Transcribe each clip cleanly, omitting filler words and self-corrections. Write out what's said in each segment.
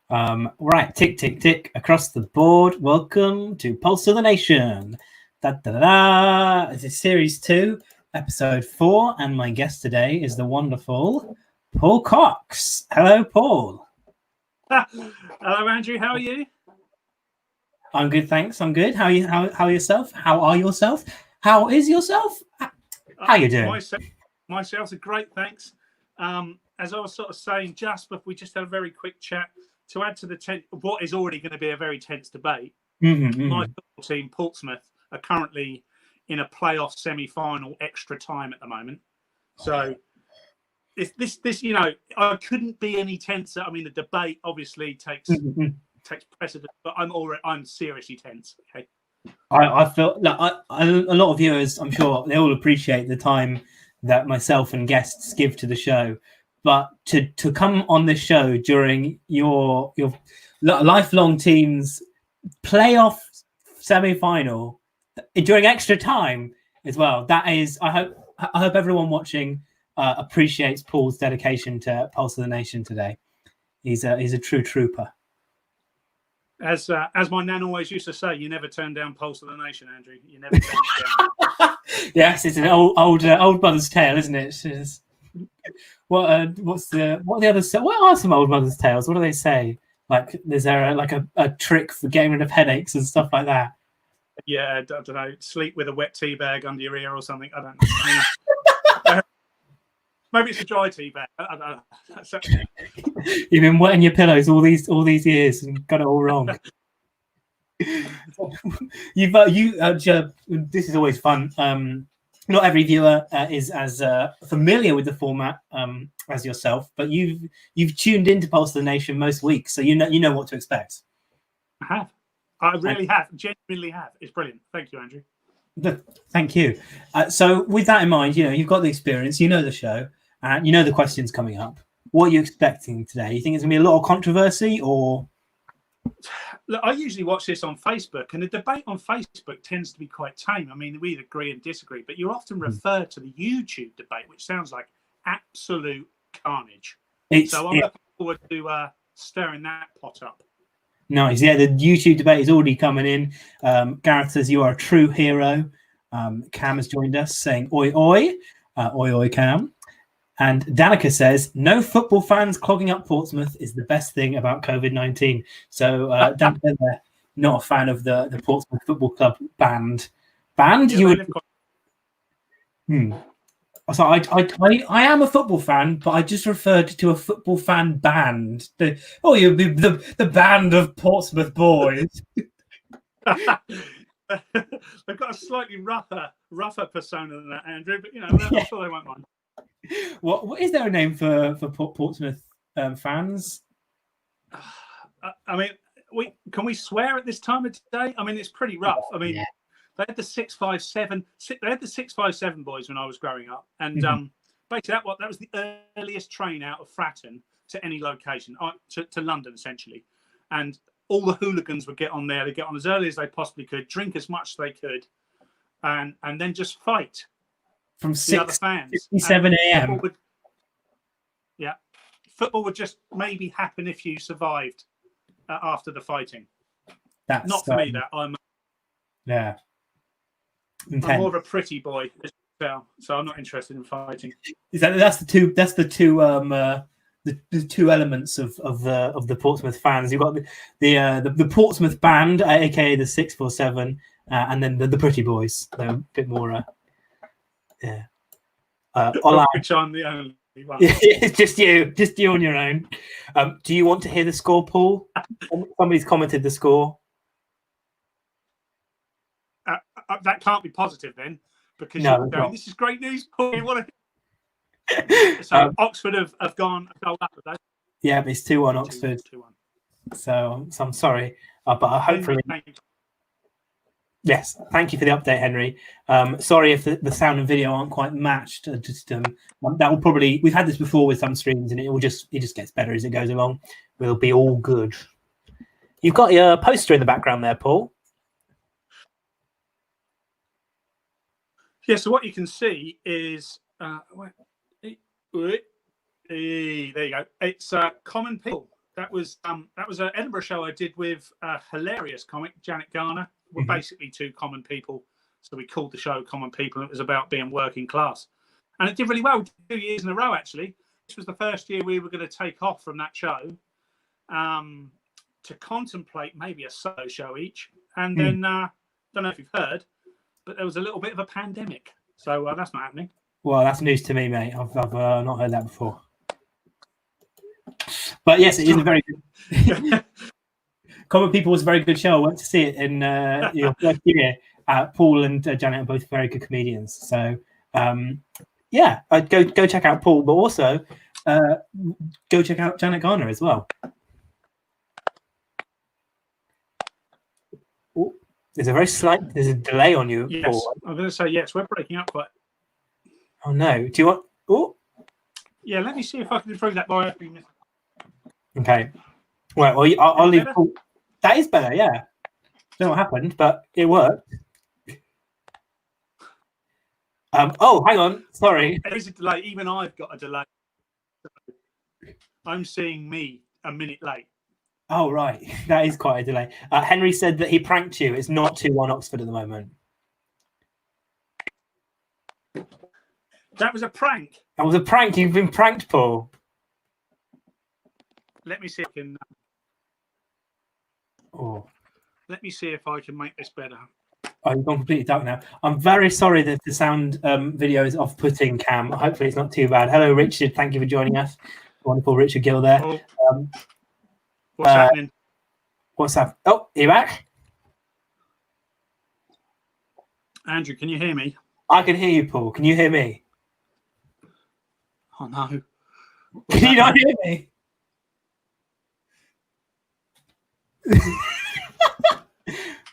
Right, tick, tick, tick across the board. Welcome to Pulse of the Nation. Da, da, da, da. This is Series 2, Episode 4, and my guest today is the wonderful Paul Cox. Hello, Paul. Hello, Andrew. How are you? I'm good, thanks. I'm good. How are you? How are yourself? How are yourself? How is yourself? How you doing? Myself's a great, thanks. As I was sort of saying, we just had a very quick chat to add to what is already going to be a very tense debate. My football team, Portsmouth, are currently in a playoff semi-final extra time at the moment. So this, I couldn't be any tenser. I mean, the debate obviously takes precedent, but I'm seriously tense. Okay. I feel like a lot of viewers, I'm sure they all appreciate the time that myself and guests give to the show, but to come on this show during your lifelong team's playoff semi-final during extra time as well, that is, I hope everyone watching appreciates Paul's dedication to Pulse of the Nation today. He's a true trooper. As my nan always used to say, you never turn down Pulse of the Nation, Andrew. You never turn it down. Yes, it's an old mother's tale, isn't it? What are some old mother's tales? What do they say? Like, is there a trick for getting rid of headaches and stuff like that? Yeah, I don't know. Sleep with a wet tea bag under your ear or something. I don't know. Maybe it's a dry tea bag. I don't know. You've been wetting your pillows all these years and got it all wrong. This is always fun. Not every viewer is as familiar with the format as yourself, but you've tuned into Pulse of the Nation most weeks, so you know what to expect. I really have. Genuinely have. It's brilliant. Thank you, Andrew. Thank you. So with that in mind, you've got the experience, you know the show, and you know the questions coming up. What are you expecting today? You think it's going to be a lot of controversy, or? Look, I usually watch this on Facebook, and the debate on Facebook tends to be quite tame. I mean, we agree and disagree, but you often refer to the YouTube debate, which sounds like absolute carnage. So I'm looking forward to stirring that pot up. Nice. Yeah, the YouTube debate is already coming in. Gareth says you are a true hero. Cam has joined us saying oi oi. Oi oi Cam. And Danica says no football fans clogging up Portsmouth is the best thing about COVID-19. So Danica, not a fan of the Portsmouth Football Club band. Yeah, you would. So I am a football fan, but I just referred to a football fan band. You'll be the band of Portsmouth boys. They've got a slightly rougher persona than that, Andrew. But I'm sure they won't mind. What is there a name for Portsmouth fans? I mean, can we swear at this time of day? I mean, it's pretty rough. I mean. Yeah. They had the 657. They had the 657 boys when I was growing up, and basically that was the earliest train out of Fratton to any location, to London essentially. And all the hooligans would get on there. They get on as early as they possibly could, drink as much as they could, and then just fight from the other fans. 7 a.m. Football would just maybe happen if you survived after the fighting. That's not for me. That I'm. Yeah. Intense. I'm more of a pretty boy, so I'm not interested in fighting. That's the two elements of the Portsmouth fans. You've got the Portsmouth band, aka the 647, and then the pretty boys. They're a bit more, yeah. Which I'm the only one. It's just you on your own. Do you want to hear the score, Paul? Somebody's commented the score. That can't be positive then, because this is great news. So Oxford have gone up with that. Yeah, it's 2-1 Oxford. 2-1. So I'm sorry, but hopefully. Yes, thank you for the update, Henry. Sorry if the sound and video aren't quite matched. That will probably, we've had this before with some streams, and it just gets better as it goes along. We'll be all good. You've got your poster in the background there, Paul. Yeah, so what you can see is, there you go. It's Common People That was an Edinburgh show I did with a hilarious comic, Janet Garner. We're basically two common people, so we called the show Common People, and it was about being working class. And it did really well. We did 2 years in a row, actually. This was the first year we were going to take off from that show to contemplate maybe a solo show each. And then, don't know if you've heard, but there was a little bit of a pandemic. So that's not happening. Well, that's news to me, mate. I've not heard that before. But yes, it is a very good. Common People was a very good show. I went to see it in your first year. Paul and Janet are both very good comedians. So yeah, I'd go check out Paul, but also go check out Janet Garner as well. Ooh, there's a delay on you, yes, Paul. I'm going to say yes. We're breaking up quite. Oh no! Do you want? Oh, yeah. Let me see if I can improve that by. Okay. Well, I'll leave. Paul. That is better. Yeah. Don't know what happened, but it worked. Oh, hang on. Sorry. There is a delay. Even I've got a delay. I'm seeing me a minute late. Oh, right. That is quite a delay. Henry said that he pranked you. It's not 2-1 Oxford at the moment. That was a prank. That was a prank. You've been pranked, Paul. Let me see if I can. Oh. Let me see if I can make this better. Oh, you've gone completely dark now. I'm very sorry that the sound video is off-putting, Cam. Hopefully it's not too bad. Hello, Richard. Thank you for joining us. Wonderful Richard Gill there. Oh. What's happening? What's up? Oh, you back? Andrew, can you hear me? I can hear you, Paul. Can you hear me? Oh, no. Can you not hear me?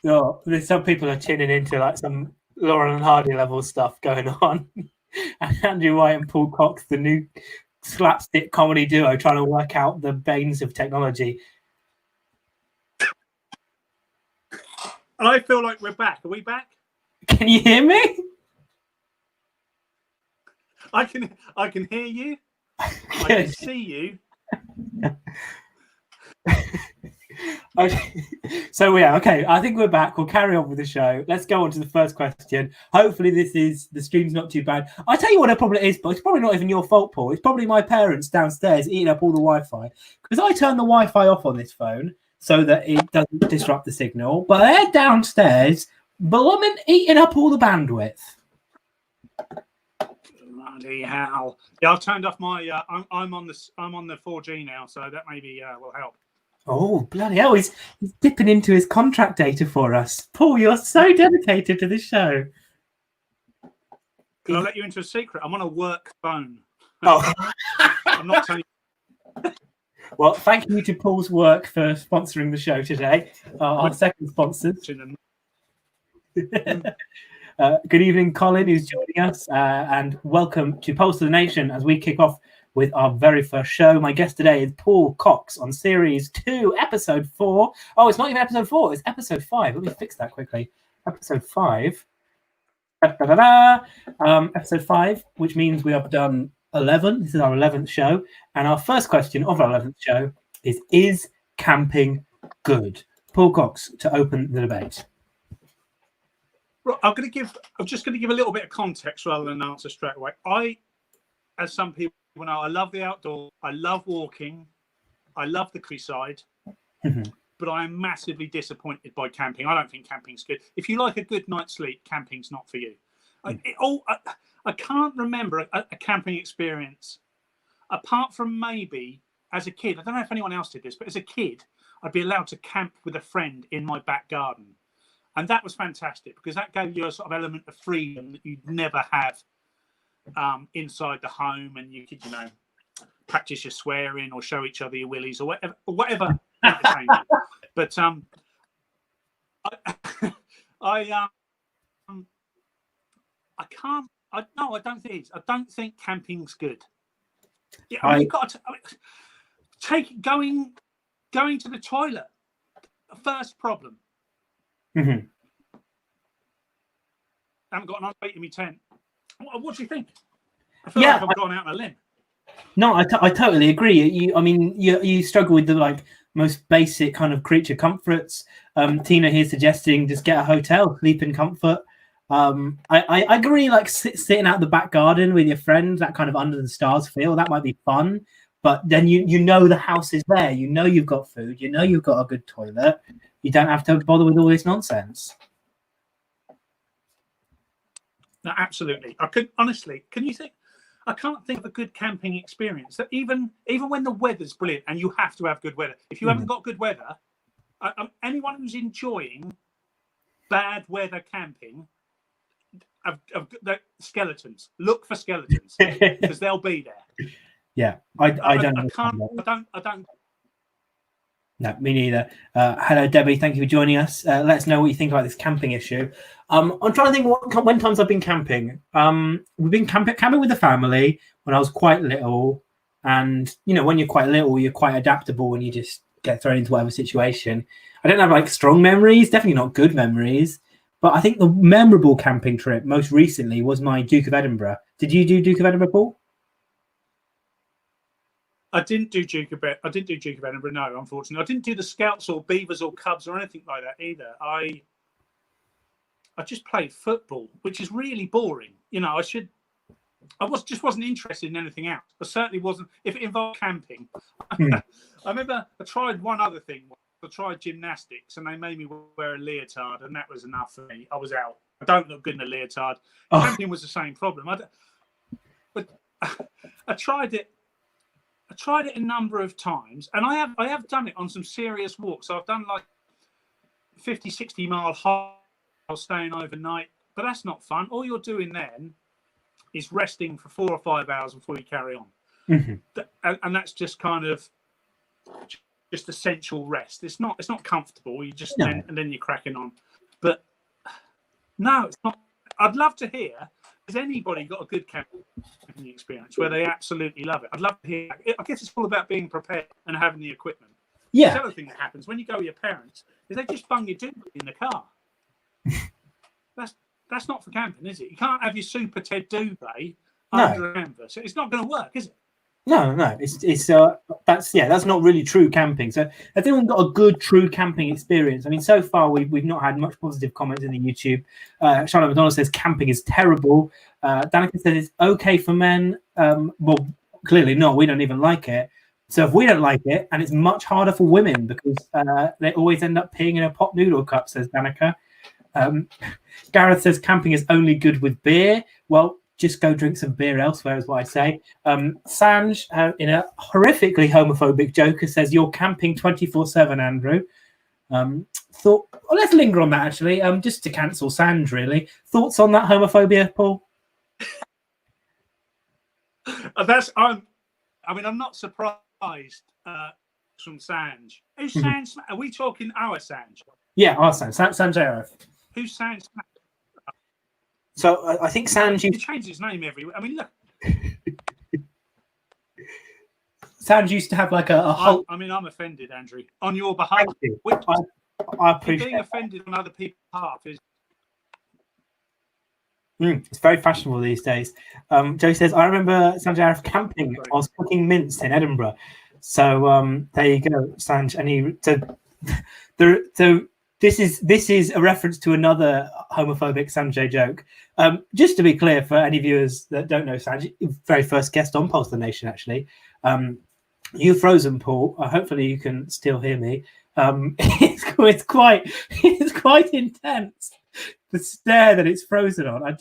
No, there's some people are tuning into like some Laurel and Hardy level stuff going on. And Andrew White and Paul Cox, the new slapstick comedy duo, trying to work out the banes of technology. I feel like we're back. Are we back? Can you hear me? I can hear you. I can see you. Okay. So yeah, okay. I think we're back. We'll carry on with the show. Let's go on to the first question. Hopefully, the stream's not too bad. I tell you what, it probably is, but it's probably not even your fault, Paul. It's probably my parents downstairs eating up all the Wi-Fi because I turned the Wi-Fi off on this phone so that it doesn't disrupt the signal. But they're downstairs, blooming eating up all the bandwidth. Bloody hell! Yeah, I've turned off my. I'm on the 4G now, so that maybe will help. Oh, bloody hell. He's dipping into his contract data for us. Paul, you're so dedicated to this show. Can I let you into a secret? I'm on a work phone. Oh. I'm not telling you. Well, thank you to Paul's work for sponsoring the show today. Our second sponsors. Good evening, Colin, who's joining us. And welcome to Pulse of the Nation as we kick off with our very first show. My guest today is Paul Cox on Series 2, Episode 4. Oh, it's not even Episode 4, it's Episode 5. Let me fix that quickly. Episode 5. Episode 5, which means we have done 11. This is our 11th show. And our first question of our 11th show is camping good? Paul Cox, to open the debate. Right, I'm just going to give a little bit of context rather than an answer straight away. As some people know, I love the outdoors. I love walking. I love the countryside. But I am massively disappointed by camping. I don't think camping's good. If you like a good night's sleep, camping's not for you. I can't remember a camping experience apart from maybe as a kid. I don't know if anyone else did this, but as a kid, I'd be allowed to camp with a friend in my back garden. And that was fantastic because that gave you a sort of element of freedom that you'd never have inside the home, and you could, practice your swearing or show each other your willies or whatever. But I don't think camping's good. Yeah, you've got to going to the toilet. First problem. I haven't got an update in my tent. What do you think? I feel like I've gone out on a limb. No, I totally agree. You struggle with the like most basic kind of creature comforts. Tina here suggesting just get a hotel, sleep in comfort. I agree. Like sitting out the back garden with your friends, that kind of under the stars feel, that might be fun. But then you know the house is there. You know you've got food. You know you've got a good toilet. You don't have to bother with all this nonsense. No, absolutely. I could honestly. Can you think? I can't think of a good camping experience that even when the weather's brilliant and you have to have good weather. If you haven't got good weather, anyone who's enjoying bad weather camping, skeletons. Look for skeletons because they'll be there. Yeah, I don't. No, me neither. Hello, Debbie. Thank you for joining us. Let us know what you think about this camping issue. I'm trying to think when times I've been camping. We've been camping with the family when I was quite little. And, you know, when you're quite little, you're quite adaptable and you just get thrown into whatever situation. I don't have like strong memories, definitely not good memories. But I think the memorable camping trip most recently was my Duke of Edinburgh. Did you do Duke of Edinburgh, Paul? I didn't do Duke of Edinburgh. No, unfortunately, I didn't do the Scouts or Beavers or Cubs or anything like that either. I just played football, which is really boring. You know, I wasn't interested in anything else. I certainly wasn't. If it involved camping, I remember I tried one other thing. I tried gymnastics, and they made me wear a leotard, and that was enough for me. I was out. I don't look good in a leotard. Camping was the same problem. But I tried it. I tried it a number of times, and I have done it on some serious walks. So I've done like 50, 60 mile hikes, staying overnight, but that's not fun. All you're doing then is resting for 4 or 5 hours before you carry on. And that's just kind of just essential rest. It's not comfortable. You just and then you're cracking on. But no, it's not. I'd love to hear. Has anybody got a good camping experience where they absolutely love it? I'd love to hear. I guess it's all about being prepared and having the equipment. Yeah. The other thing that happens when you go with your parents is they just bung your doobie in the car. That's not for camping, is it? You can't have your Super Ted duvet under a canvas. It's not going to work, is it? No. That's not really true camping. So has anyone got a good true camping experience? I mean, so far we've not had much positive comments in the YouTube. Charlotte McDonald says camping is terrible. Danica says it's okay for men. Well, clearly not. We don't even like it. So if we don't like it, and it's much harder for women because they always end up peeing in a pot noodle cup, says Danica. Gareth says camping is only good with beer. Well, just go drink some beer elsewhere is what I say. Sanj, in a horrifically homophobic joker, says you're camping 24/7, Andrew. Let's linger on that actually. Just to cancel Sanj, really. Thoughts on that homophobia, Paul? I'm not surprised from Sanj. Who's Sanj? Are we talking our Sanj? Yeah, our Sanj. Sanj Arif. Who's Sanj? So I think Sanj... He changed his name everywhere. I mean, look. Sanj used to have like a whole... I'm offended, Andrew. On your behalf. Thank you. I appreciate being offended on other people's behalf is... It's very fashionable these days. Joe says, I remember Sanj Arif camping. I was cooking mince in Edinburgh. So there you go, Sanj. And this is a reference to another homophobic Sanjay joke. Just to be clear, for any viewers that don't know Sanj, very first guest on Pulse the Nation, actually. You frozen, Paul. Hopefully you can still hear me. It's quite intense. The stare that it's frozen on. I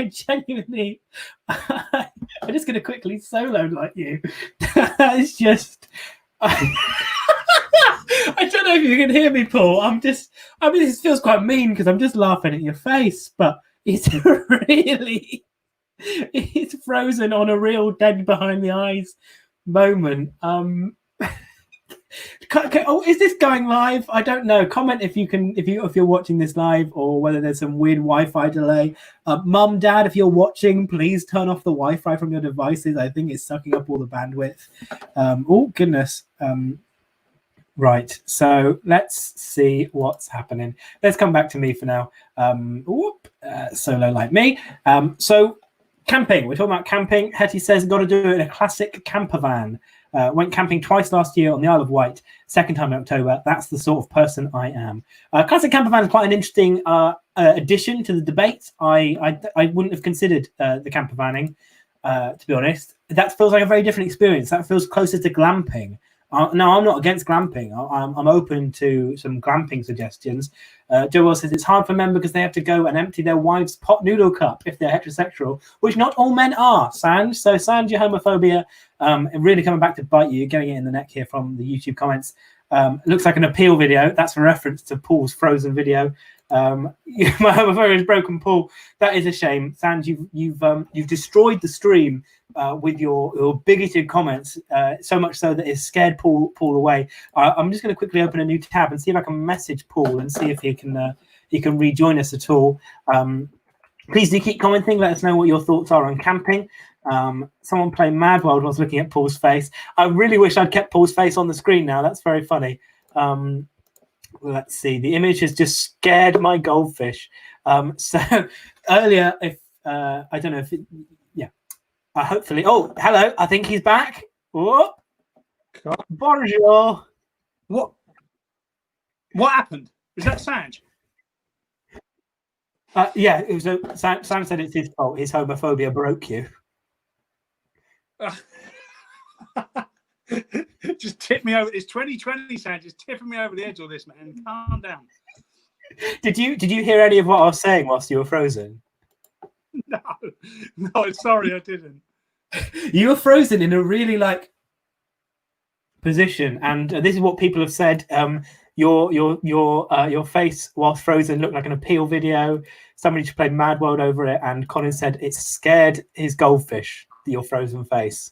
genuinely, I'm just going to quickly solo like you. It's just, I don't know if you can hear me, Paul. This feels quite mean because I'm just laughing at your face, but it's it's frozen on a real dead behind the eyes moment. Is this going live? I don't know. Comment if you're watching this live or whether there's some weird Wi-Fi delay. Mum, Dad, if you're watching, please turn off the Wi-Fi from your devices. I think it's sucking up all the bandwidth. Oh goodness. Right. So let's see what's happening. Let's come back to me for now. Solo like me. So Camping. We're talking about camping. Hetty says, got to do it in a classic camper van. Went camping twice last year on the Isle of Wight, second time in October. That's the sort of person I am. Classic camper van is quite an interesting addition to the debate. I wouldn't have considered the camper vanning, to be honest. That feels like a very different experience. That feels closer to glamping. No, I'm not against glamping. I'm open to some glamping suggestions. Joe Wells says it's hard for men because they have to go and empty their wife's pot noodle cup if they're heterosexual, which not all men are, Sanj. So, Sanj, your homophobia really coming back to bite you. You're getting it in the neck here from the YouTube comments. It looks like an appeal video. That's a reference to Paul's Frozen video. My homophobia is broken, Paul. That is a shame. Sanj, you've destroyed the stream with your bigoted comments, so much so that it's scared Paul away. I'm just going to quickly open a new tab and see if I can message Paul and see if he can rejoin us at all. Please do keep commenting. Let us know what your thoughts are on camping. Someone playing Mad World was looking at Paul's face. I really wish I'd kept Paul's face on the screen now. That's very funny. Let's see. The image has just scared my goldfish. So earlier, if I don't know if hopefully. Oh, hello. I think he's back. Oh, bonjour. What happened? Was that Sanj? Yeah, it was. Sam said it's his fault. His homophobia broke you. Just tip me over. It's 2020, Sanj. Just tipping me over the edge on this, man. Calm down. Did you hear any of what I was saying whilst you were frozen? No, sorry, I didn't. You were frozen in a really position, and this is what people have said. Your face whilst frozen looked like an appeal video. Somebody just played Mad World over it, and Colin said it scared his goldfish. Your frozen face.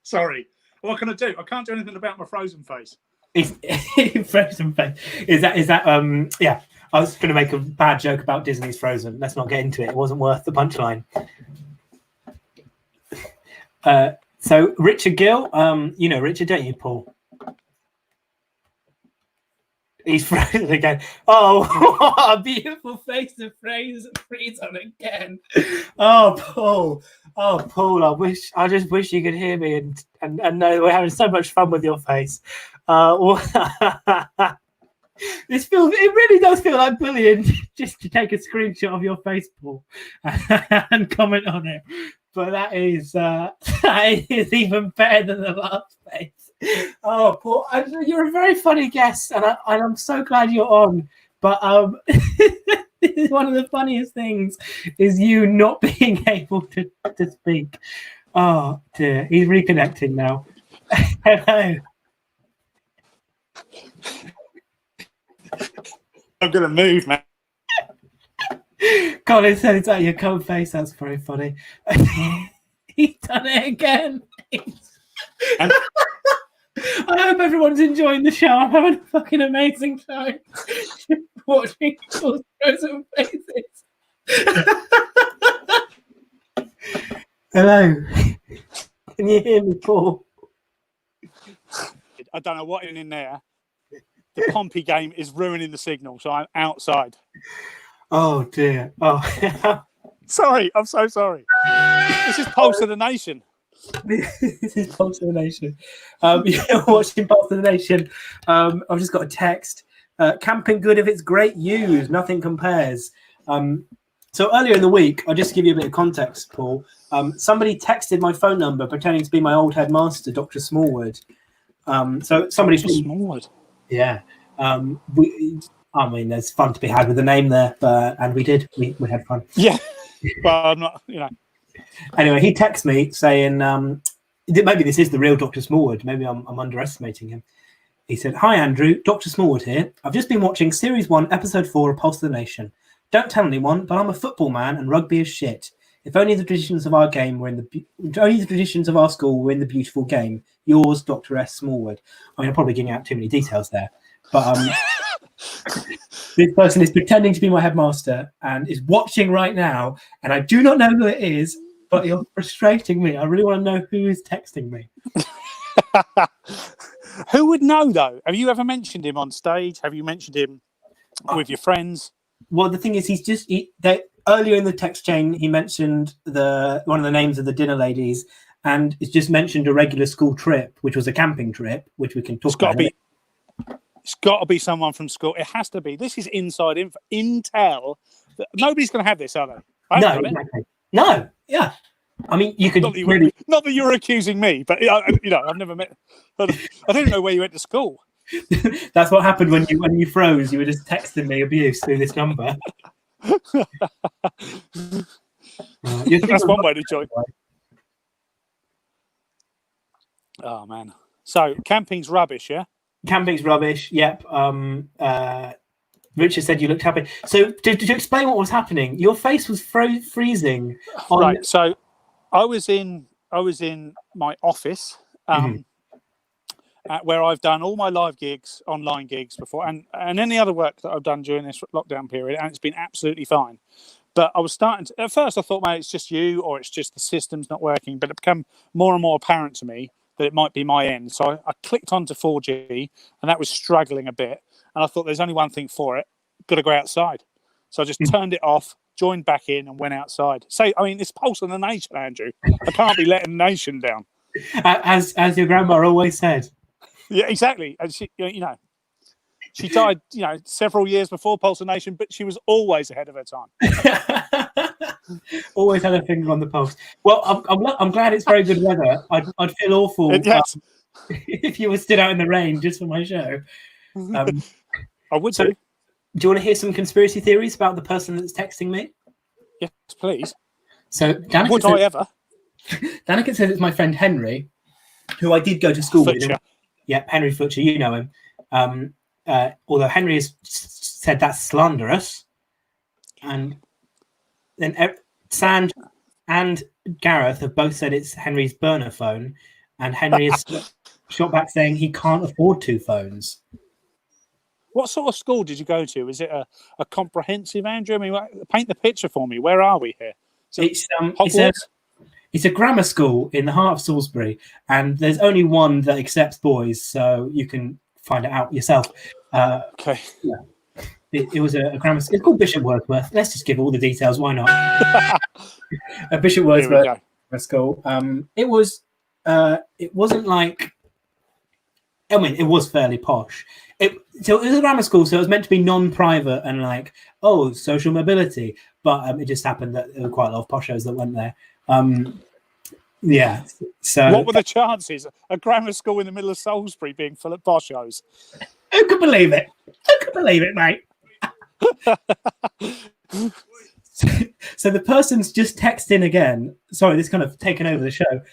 Sorry. What can I do? I can't do anything about my frozen face. Frozen face. Is that yeah. I was going to make a bad joke about Disney's Frozen. Let's not get into it. It wasn't worth the punchline. So Richard Gill, you know Richard, don't you, Paul? He's frozen again. Oh, what a beautiful face to freeze on again. Oh, Paul. I just wish you could hear me and know we're having so much fun with your face. It really does feel like bullying just to take a screenshot of your face, Paul, and comment on it. But that is even better than the last face. Oh, Paul, you're a very funny guest, and I'm so glad you're on. But this is one of the funniest things is you not being able to speak. Oh dear, he's reconnecting now. Hello. I'm gonna move, man. Colin said it's at your cold face. That's very funny. He's done it again. I hope everyone's enjoying the show. I'm having a fucking amazing time watching people's frozen faces. Hello. Can you hear me, Paul? I don't know what is in there. The Pompey game is ruining the signal, so I'm outside. Oh dear. Oh, sorry. I'm so sorry. This is Pulse of the Nation. This is Pulse of the Nation. You're watching Pulse of the Nation. I've just got a text. Camping good if it's great used. Nothing compares. So earlier in the week, I'll just give you a bit of context, Paul. Somebody texted my phone number pretending to be my old headmaster, Dr. Smallwood. So somebody's Smallwood. Yeah. I mean, there's fun to be had with the name there, and we did. We had fun. Yeah. Well, I'm not, Anyway, he texts me saying, maybe this is the real Dr. Smallwood. Maybe I'm underestimating him. He said, "Hi, Andrew. Dr. Smallwood here. I've just been watching Series 1, Episode 4 of Pulse of the Nation. Don't tell anyone, but I'm a football man and rugby is shit. If only the traditions of our game were only the traditions of our school were in the beautiful game. Yours, Dr. S. Smallwood." I mean, I'm probably giving out too many details there, but this person is pretending to be my headmaster and is watching right now, and I do not know who it is, but you're frustrating me. I really want to know who is texting me. Who would know, though? Have you ever mentioned him on stage? Have you mentioned him with your friends? Well, the thing is, earlier in the text chain, he mentioned one of the names of the dinner ladies, and it's just mentioned a regular school trip, which was a camping trip, which we can talk about. It's got to be someone from school. It has to be. This is inside intel. Nobody's going to have this, are they? No, exactly. No, yeah. I mean, you could not that you're accusing me, but I've never met. I don't know where you went to school. That's what happened when you froze. You were just texting me abuse through this number. That's one way to join. Oh man! So camping's rubbish, yeah. Camping's rubbish. Yep. Richard said you looked happy. So to explain what was happening, your face was freezing. Right. So I was in my office. Where I've done all my live gigs, online gigs before, and any other work that I've done during this lockdown period, and it's been absolutely fine. But I was starting to, at first I thought, mate, it's just you, or it's just the system's not working. But it became more and more apparent to me that it might be my end. So I clicked onto 4G, and that was struggling a bit. And I thought, there's only one thing for it, got to go outside. So I just turned it off, joined back in, and went outside. It's pulse of the nation, Andrew. I can't be letting the nation down. As your grandma always said. Yeah, exactly. And she died, several years before Pulse of Nation, but she was always ahead of her time. Always had a finger on the pulse. Well, I'm glad it's very good weather. I'd feel awful if you were stood out in the rain just for my show. I would say. Do you want to hear some conspiracy theories about the person that's texting me? Yes, please. So Danica says it's my friend Henry, who I did go to school with. Yeah, Henry Futcher, you know him. Although Henry has said that's slanderous. And then Sand and Gareth have both said it's Henry's burner phone. And Henry has shot back saying he can't afford 2 phones. What sort of school did you go to? Is it a comprehensive, Andrew? I mean, paint the picture for me. Where are we here? It's a grammar school in the heart of Salisbury, and there's only one that accepts boys, so you can find it out yourself. Okay. Yeah. It was a grammar school. It's called Bishop Wordsworth. Let's just give all the details. Why not? A Bishop Wordsworth grammar school. It wasn't like. I mean, it was fairly posh. So it was a grammar school, so it was meant to be non-private and like, social mobility. But it just happened that there were quite a lot of poshos that went there. So what were the chances? A grammar school in the middle of Salisbury being full of poshos? Who could believe it? Who could believe it, mate? So the person's just texted in again. Sorry, this kind of taken over the show.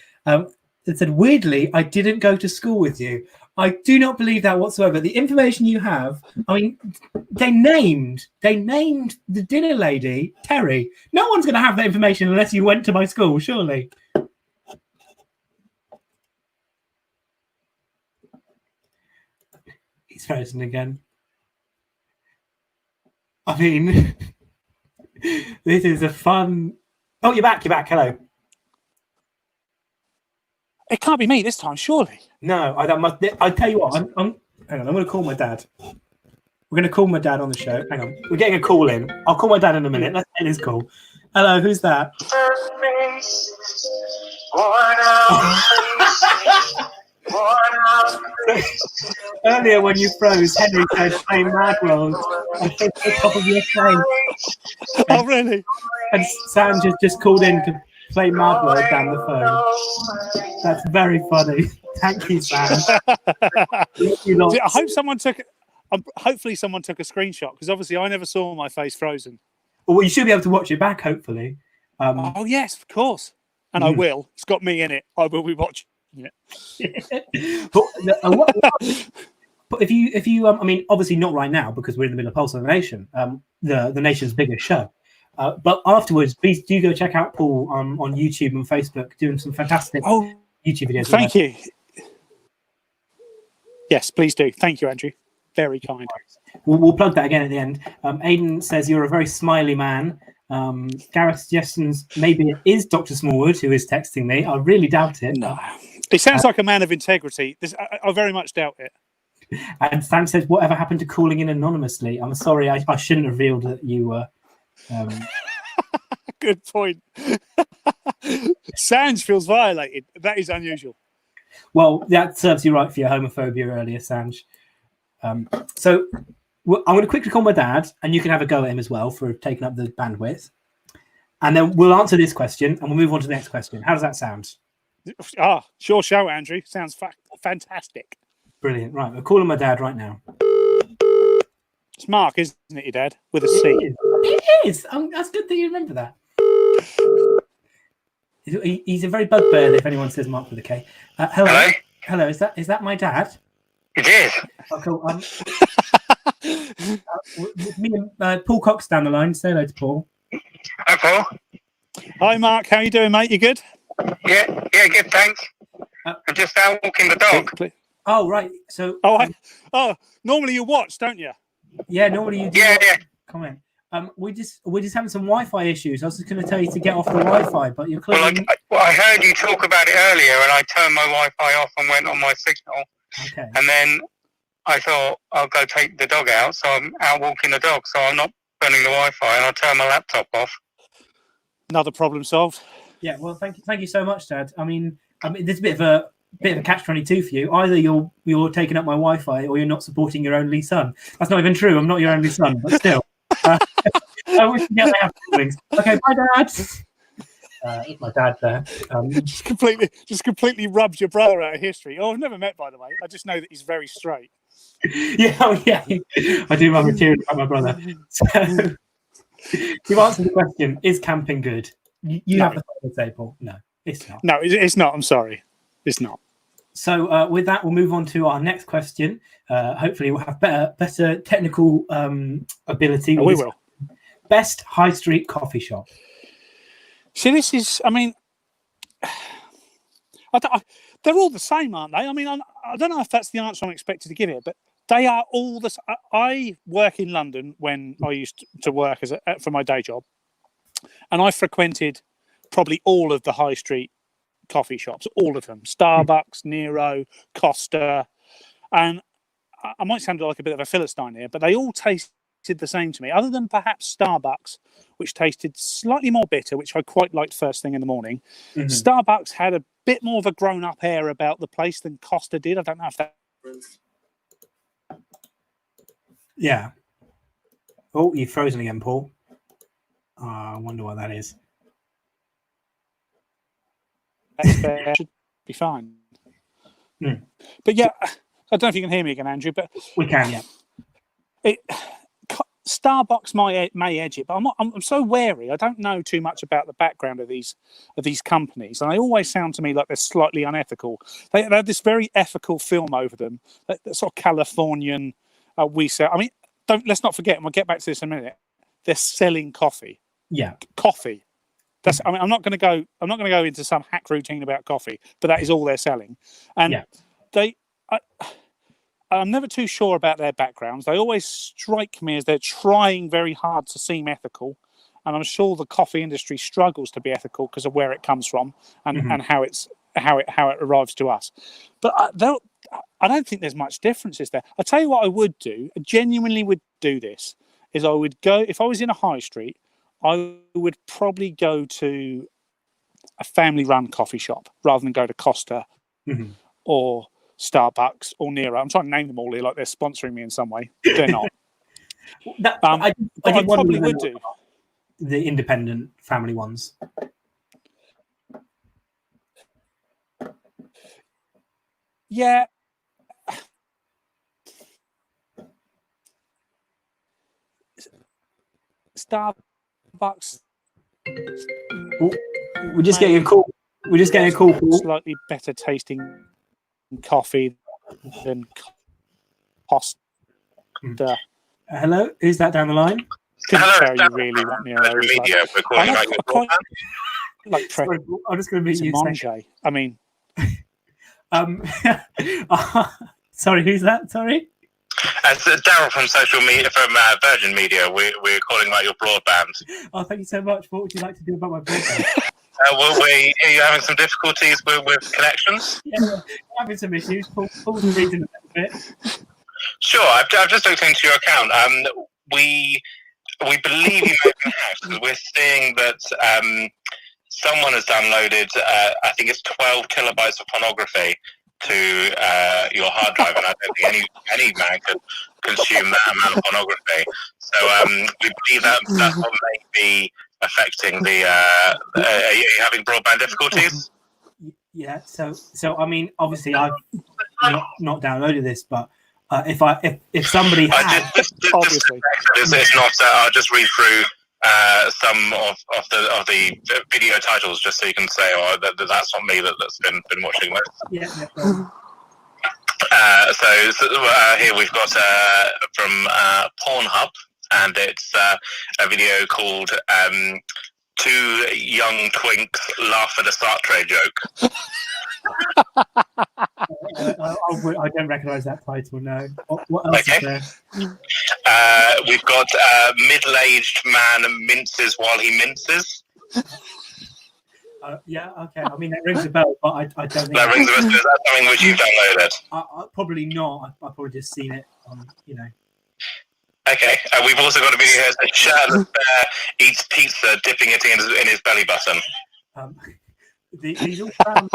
It said, weirdly, I didn't go to school with you. I do not believe that whatsoever. The information you have, I mean, they named the dinner lady, Terry. No one's going to have that information unless you went to my school, surely. He's frozen again. I mean, this is a fun... Oh, you're back. Hello. It can't be me this time, surely. No, I tell you what, hang on, I'm going to call my dad. We're going to call my dad on the show. Hang on, we're getting a call in. I'll call my dad in a minute. Let's end his call. Hello, who's that? Earlier when you froze, Henry said playing Mad World. I think at the top of your face. Oh, really? And Sam just called in to play Mad World down the phone. That's very funny. Thank you, Sam. I hope someone took. Hopefully, someone took a screenshot because obviously I never saw my face frozen. Well, you should be able to watch it back. Hopefully. Oh yes, of course, and I will. It's got me in it. I will be watching it. But if you, I mean, obviously not right now because we're in the middle of Pulse of the Nation, the nation's biggest show. But afterwards, please do go check out Paul on YouTube and Facebook, doing some fantastic YouTube videos. Thank you. Yes, please do. Thank you, Andrew. Very kind. We'll plug that again at the end. Aidan says you're a very smiley man. Gareth suggests maybe it is Dr. Smallwood who is texting me. I really doubt it. No. It sounds like a man of integrity. I very much doubt it. And Stan says, whatever happened to calling in anonymously? I'm sorry, I shouldn't have revealed that you were. Good point. Sanj feels violated. That is unusual. Well, that serves you right for your homophobia earlier, Sanj. So I'm going to quickly call my dad, and you can have a go at him as well for taking up the bandwidth. And then we'll answer this question, and we'll move on to the next question. How does that sound? Sure show, Andrew. Sounds fantastic. Brilliant. Right, we're calling my dad right now. It's Mark, isn't it, your dad? With a C. It is. That's good that you remember that. He's a very bugbear if anyone says Mark with a K. Hello. Hello. Is that my dad? It is. Oh, cool. Me and Paul Cox down the line. Say hello to Paul. Hi, Paul. Hi, Mark. How you doing, mate? You good? Yeah, good. Thanks. I'm just out walking the dog. Oh, right. So. Normally you watch, don't you? Yeah, normally you do. Yeah. Comment. We're just having some Wi-Fi issues. I was just going to tell you to get off the Wi-Fi, but you're clearly. Well, I heard you talk about it earlier, and I turned my Wi-Fi off and went on my signal. Okay. And then I thought I'll go take the dog out, so I'm out walking the dog, so I'm not burning the Wi-Fi, and I'll turn my laptop off. Another problem solved. Yeah. Well, thank you so much, Dad. I mean, there's a bit of a catch-22 for you. Either you're taking up my Wi-Fi, or you're not supporting your only son. That's not even true. I'm not your only son, but still. I wish you get the feelings. Okay, bye, Dad. My dad there. Just completely rubs your brother out of history. Oh, I've never met, by the way. I just know that he's very straight. Yeah. I do my material about my brother. So, you've answered the question: is camping good? You have the final say, Paul. No, it's not. No, it's not. I'm sorry, it's not. So with that, we'll move on to our next question. Hopefully, we'll have better technical ability. We will. Best high street coffee shop. See, this is. I mean, they're all the same, aren't they? I mean, I don't know if that's the answer I'm expected to give it, but they are all the. I work in London when I used to work for my day job, and I frequented probably all of the high street coffee shops, all of them: Starbucks, Nero, Costa, and I might sound like a bit of a Philistine here, but they all tasted the same to me, other than perhaps Starbucks, which tasted slightly more bitter, which I quite liked first thing in the morning. Mm-hmm. Starbucks had a bit more of a grown-up air about the place than Costa did. I don't know if that. Yeah. Oh, you've frozen again, Paul. I wonder what that is. Should be fine. But yeah, I don't know if you can hear me again, Andrew. But we can, yeah. Starbucks may edge it, but I'm so wary. I don't know too much about the background of these companies, and they always sound to me like they're slightly unethical. They have this very ethical film over them, that sort of Californian. Let's not forget, and we'll get back to this in a minute. They're selling coffee. Yeah, coffee. I'm not going to go into some hack routine about coffee, but that is all they're selling, and I'm never too sure about their backgrounds. They always strike me as they're trying very hard to seem ethical, and I'm sure the coffee industry struggles to be ethical because of where it comes from and how it arrives to us. But I don't think there's much differences there. I'll tell you what I would do. I genuinely would do this. Is I would go, if I was in a high street, I would probably go to a family-run coffee shop rather than go to Costa or Starbucks or Nero. I'm trying to name them all here like they're sponsoring me in some way. They're not. I probably would do. The independent family ones. Yeah. Starbucks. We're just getting a call. We're just getting a call. Slightly better tasting coffee than Costa. Hello, who's that down the line? Hello, you really want me to media. We're calling Sorry, I'm just going to meet you. Monjay. I mean, sorry, who's that? Sorry. It's Daryl from social media, from Virgin Media. We're calling about your broadband. Oh, thank you so much. What would you like to do about my broadband? Are you having some difficulties with connections? Yeah, we're having some issues. Paul's reading a bit. Sure, I've just looked into your account. We believe you may have been hacked because we're seeing that someone has downloaded, I think it's 12 kilobytes of pornography to your hard drive, and I don't think any man could consume that amount of pornography. So we believe that's what may be affecting the. Are you having broadband difficulties? Yeah. So I mean, obviously, I've not downloaded this, but if somebody had, obviously, it's not. I'll just read through some of the video titles just so you can say, "Oh, that's not me that's been watching this." Yeah. So here we've got from Pornhub, and it's a video called "Two Young Twinks Laugh at a Sartre Joke." I don't recognise that title. No. What else is there? We've got middle-aged man minces while he minces. Yeah, okay. I mean, that rings a bell, but I don't think that rings a bell. Is that something which you've downloaded? Probably not. I've probably just seen it on, Okay. We've also got a video here that shirtless bear eats pizza, dipping it in his belly button. These all sound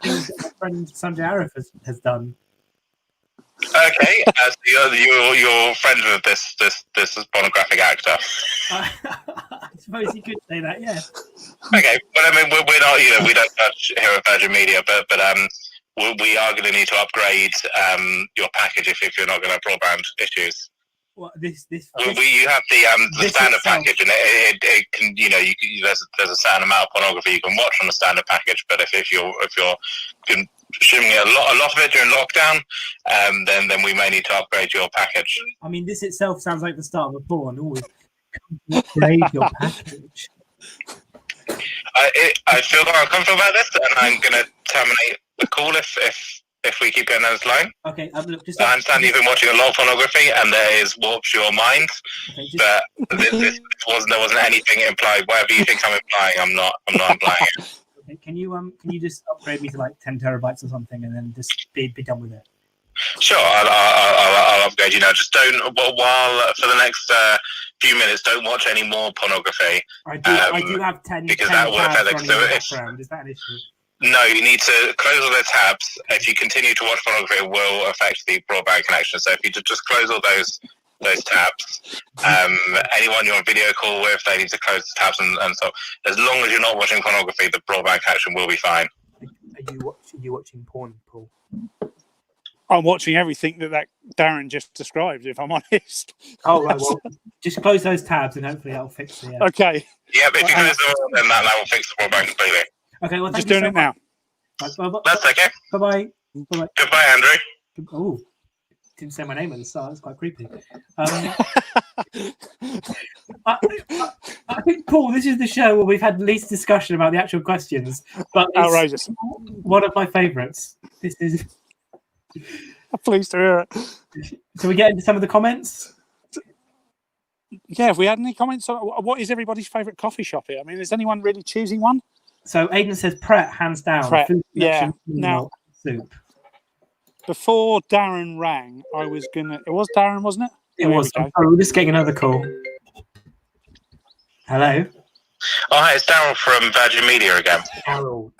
things that my friend Sanjay Arif has done. Okay, so you're friends with this pornographic actor. I suppose you could say that, yeah. Okay, but I mean we're not, we don't touch here at Virgin Media, but we are going to need to upgrade your package if you're not going to have broadband issues. Well, this you have the standard package, and it can, there's a certain amount of pornography you can watch on the standard package, but if you're consuming a lot of it during lockdown, then we may need to upgrade your package. I mean, this itself sounds like the start of a porn. Always upgrade your package. I feel uncomfortable about this, and I'm going to terminate the call if we keep going down this line. Okay, look, I understand you've been watching a lot of pornography, and there is warped your mind. Okay, but there wasn't anything implied. Whatever you think I'm implying, I'm not implying it. Okay, can you just upgrade me to like 10 terabytes or something, and then just be done with it? Sure, I'll upgrade you now. Just don't, while for the next few minutes, don't watch any more pornography. I do have 10 because 10 that will affect it. So is that an issue? No, you need to close all the tabs. If you continue to watch pornography, it will affect the broadband connection. So if you just close all those tabs, anyone you're on video call with, they need to close the tabs, and so as long as you're not watching pornography, the broadband connection will be fine. Are you watching porn, Paul? I'm watching everything that Darren just described, if I'm honest. Oh, right. Well, just close those tabs and hopefully that'll fix it. Yeah. Okay. Yeah, but if you close them all, then that will fix the broadband completely. Okay, well, just doing it now. That's okay. Bye-bye. Goodbye, Andrew. Oh, didn't say my name at the start. That's quite creepy. I think, Paul, this is the show where we've had least discussion about the actual questions. But it's outrageous. One of my favourites. This is... I'm pleased to hear it. So we get into some of the comments? Yeah, have we had any comments? What is everybody's favourite coffee shop here? I mean, is anyone really choosing one? So Aidan says Pret, hands down. Pret, yeah. Now, soup. Before Darren rang, I was gonna. It was Darren, wasn't it? It was. We're just getting another call. Hello. Oh, hi, it's Daryl from Virgin Media again. Daryl,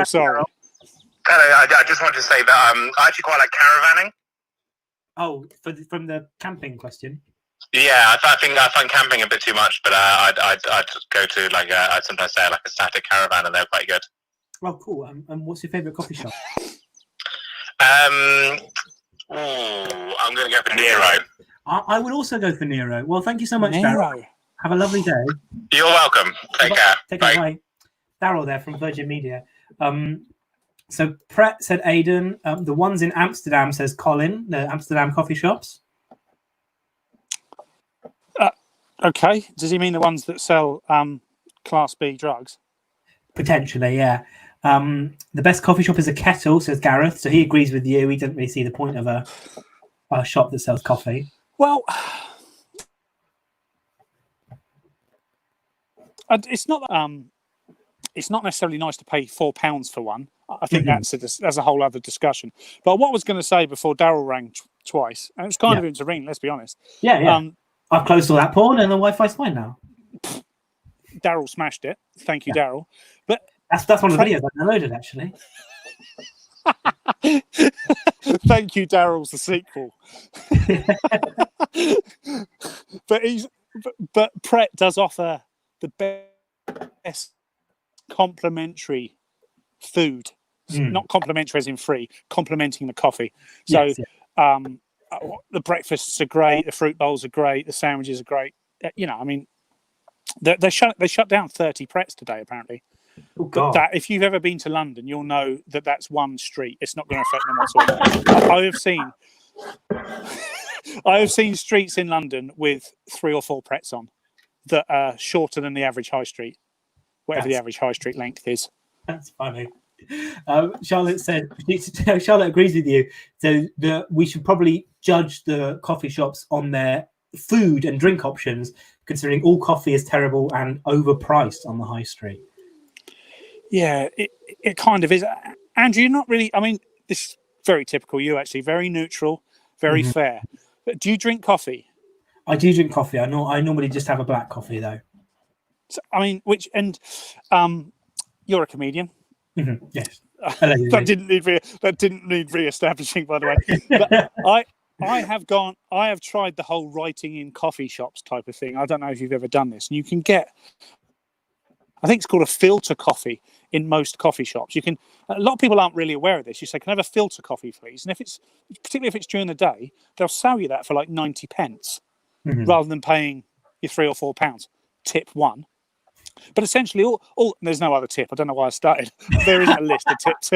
sorry. Hello, I just wanted to say that I actually quite like caravanning. Oh, from the camping question. Yeah, I find camping a bit too much, but I'd go to I'd sometimes say like a static caravan, and they're quite good. Oh, cool. And what's your favourite coffee shop? I'm going to go for Nero. I would also go for Nero. Well, thank you so much, Nero. Daryl. Have a lovely day. You're welcome. Take care. Take care. Bye. Daryl there from Virgin Media. So Pret said Aidan. The ones in Amsterdam, says Colin. The Amsterdam coffee shops. Okay. Does he mean the ones that sell Class B drugs? Potentially, yeah. The best coffee shop is a Kettle, says Gareth. So he agrees with you. He doesn't really see the point of a shop that sells coffee. Well, it's not necessarily nice to pay £4 for one. I think that's a whole other discussion. But what I was going to say before Daryl rang twice, and it was kind of him to ring, let's be honest. Yeah. I've closed all that porn and the Wi-Fi's fine now. Daryl smashed it. Thank you, Daryl. But that's one of the videos I downloaded, actually. Thank you, Daryl's the sequel. But Pret does offer the best complimentary food. Not complimentary as in free, complimenting the coffee. So the breakfasts are great, the fruit bowls are great, the sandwiches are great. I mean, they shut down 30 Prets today, apparently. Oh, God. But if you've ever been to London, you'll know that that's one street. It's not going to affect them whatsoever. I have seen streets in London with 3 or 4 Prets on that are shorter than the average high street, whatever the average high street length is. That's funny. Charlotte agrees with you. So we should probably judge the coffee shops on their food and drink options, considering all coffee is terrible and overpriced on the high street. Yeah, it kind of is. Andrew, you're not really, I mean, this is very typical you, actually, very neutral, very fair. But do you drink coffee? I do drink coffee. I normally just have a black coffee, though. So, I mean, you're a comedian. Yes. That didn't need re-establishing, by the way. But I have tried the whole writing in coffee shops type of thing. I don't know if you've ever done this. And you can get, I think it's called a filter coffee in most coffee shops. A lot of people aren't really aware of this. You say, "Can I have a filter coffee, please?" And particularly if it's during the day, they'll sell you that for like 90 pence rather than paying your £3 or £4. Tip 1. But essentially, all there's no other tip. I don't know why I started. There isn't a list of tips.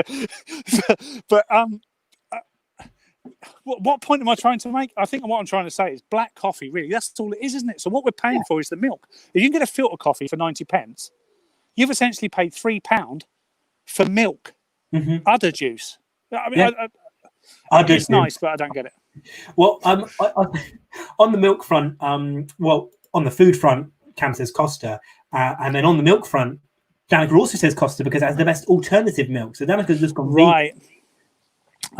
But what point am I trying to make? I think what I'm trying to say is black coffee, really, that's all it is, isn't it? So what we're paying for is the milk. If you can get a filter coffee for 90 pence, you've essentially paid £3 for milk, udder juice. I mean, it's nice, but I don't get it. Well, on the milk front, on the food front, Cam says Costa, and then on the milk front, Danica also says Costa because it has the best alternative milk. So Danica's just gone right.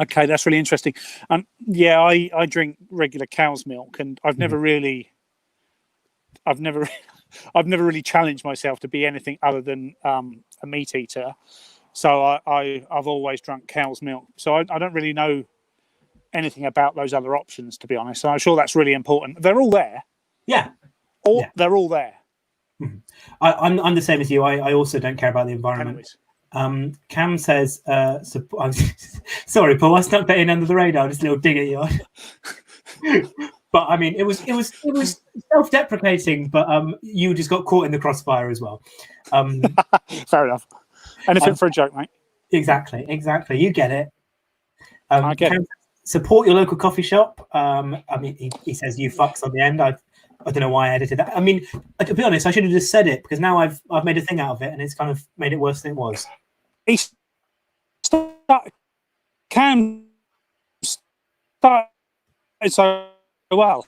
Okay, that's really interesting. I drink regular cow's milk, and I've never really challenged myself to be anything other than a meat eater. So I've always drunk cow's milk. So I don't really know anything about those other options, to be honest. So I'm sure that's really important. They're all there. Yeah. They're all there. I'm the same as you. I also don't care about the environment. Cam says, sorry, Paul, I snuck that in under the radar, just a little dig at you. But I mean, it was self-deprecating, but you just got caught in the crossfire as well. Fair enough. Anything for a joke, mate. Exactly. You get it. I get it. Support your local coffee shop. I mean, he says you fucks on the end. I don't know why I edited that. I mean, to be honest, I should have just said it because now I've made a thing out of it, and it's kind of made it worse than it was. Cam started so well.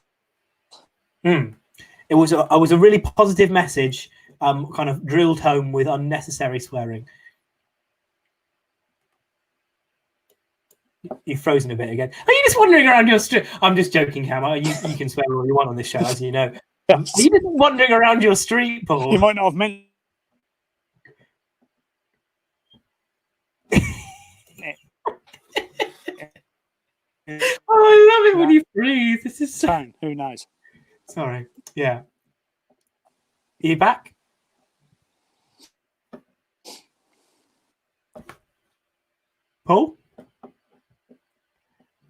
It was a really positive message, kind of drilled home with unnecessary swearing. You've frozen a bit again. Are you just wandering around your street? I'm just joking, Cam. You can swear all you want on this show, as you know. Are you just wandering around your street, Paul? You might not have meant. I love it when you breathe. This is so... Who knows? Sorry. Yeah. Are you back? Paul?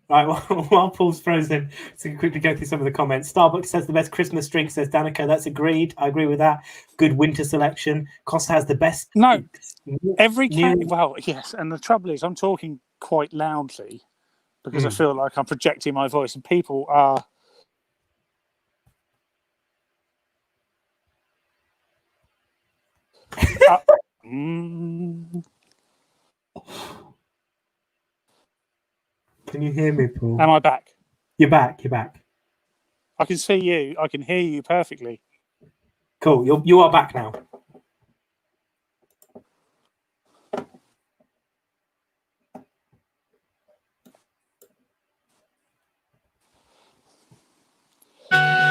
Right, while Paul's frozen, so quickly go through some of the comments. Starbucks says the best Christmas drink, says Danica. That's agreed. I agree with that. Good winter selection. Costa has the best. No, well, yes. And the trouble is, I'm talking quite loudly because I feel like I'm projecting my voice, and people are. Can you hear me, Paul? Am I back? You're back. I can see you. I can hear you perfectly. Cool. You are back now.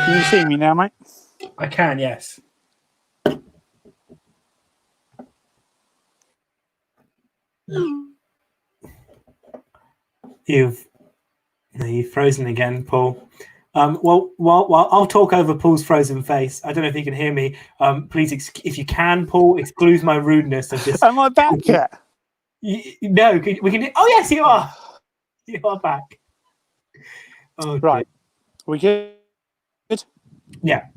Can you see me now, mate? I can, yes. You've frozen again, Paul. Well, I'll talk over Paul's frozen face. I don't know if you can hear me. Please, if you can, Paul, excuse my rudeness of just. Am I back yet? No, we can. Oh yes, you are. You are back. Oh, right. We good? Yeah.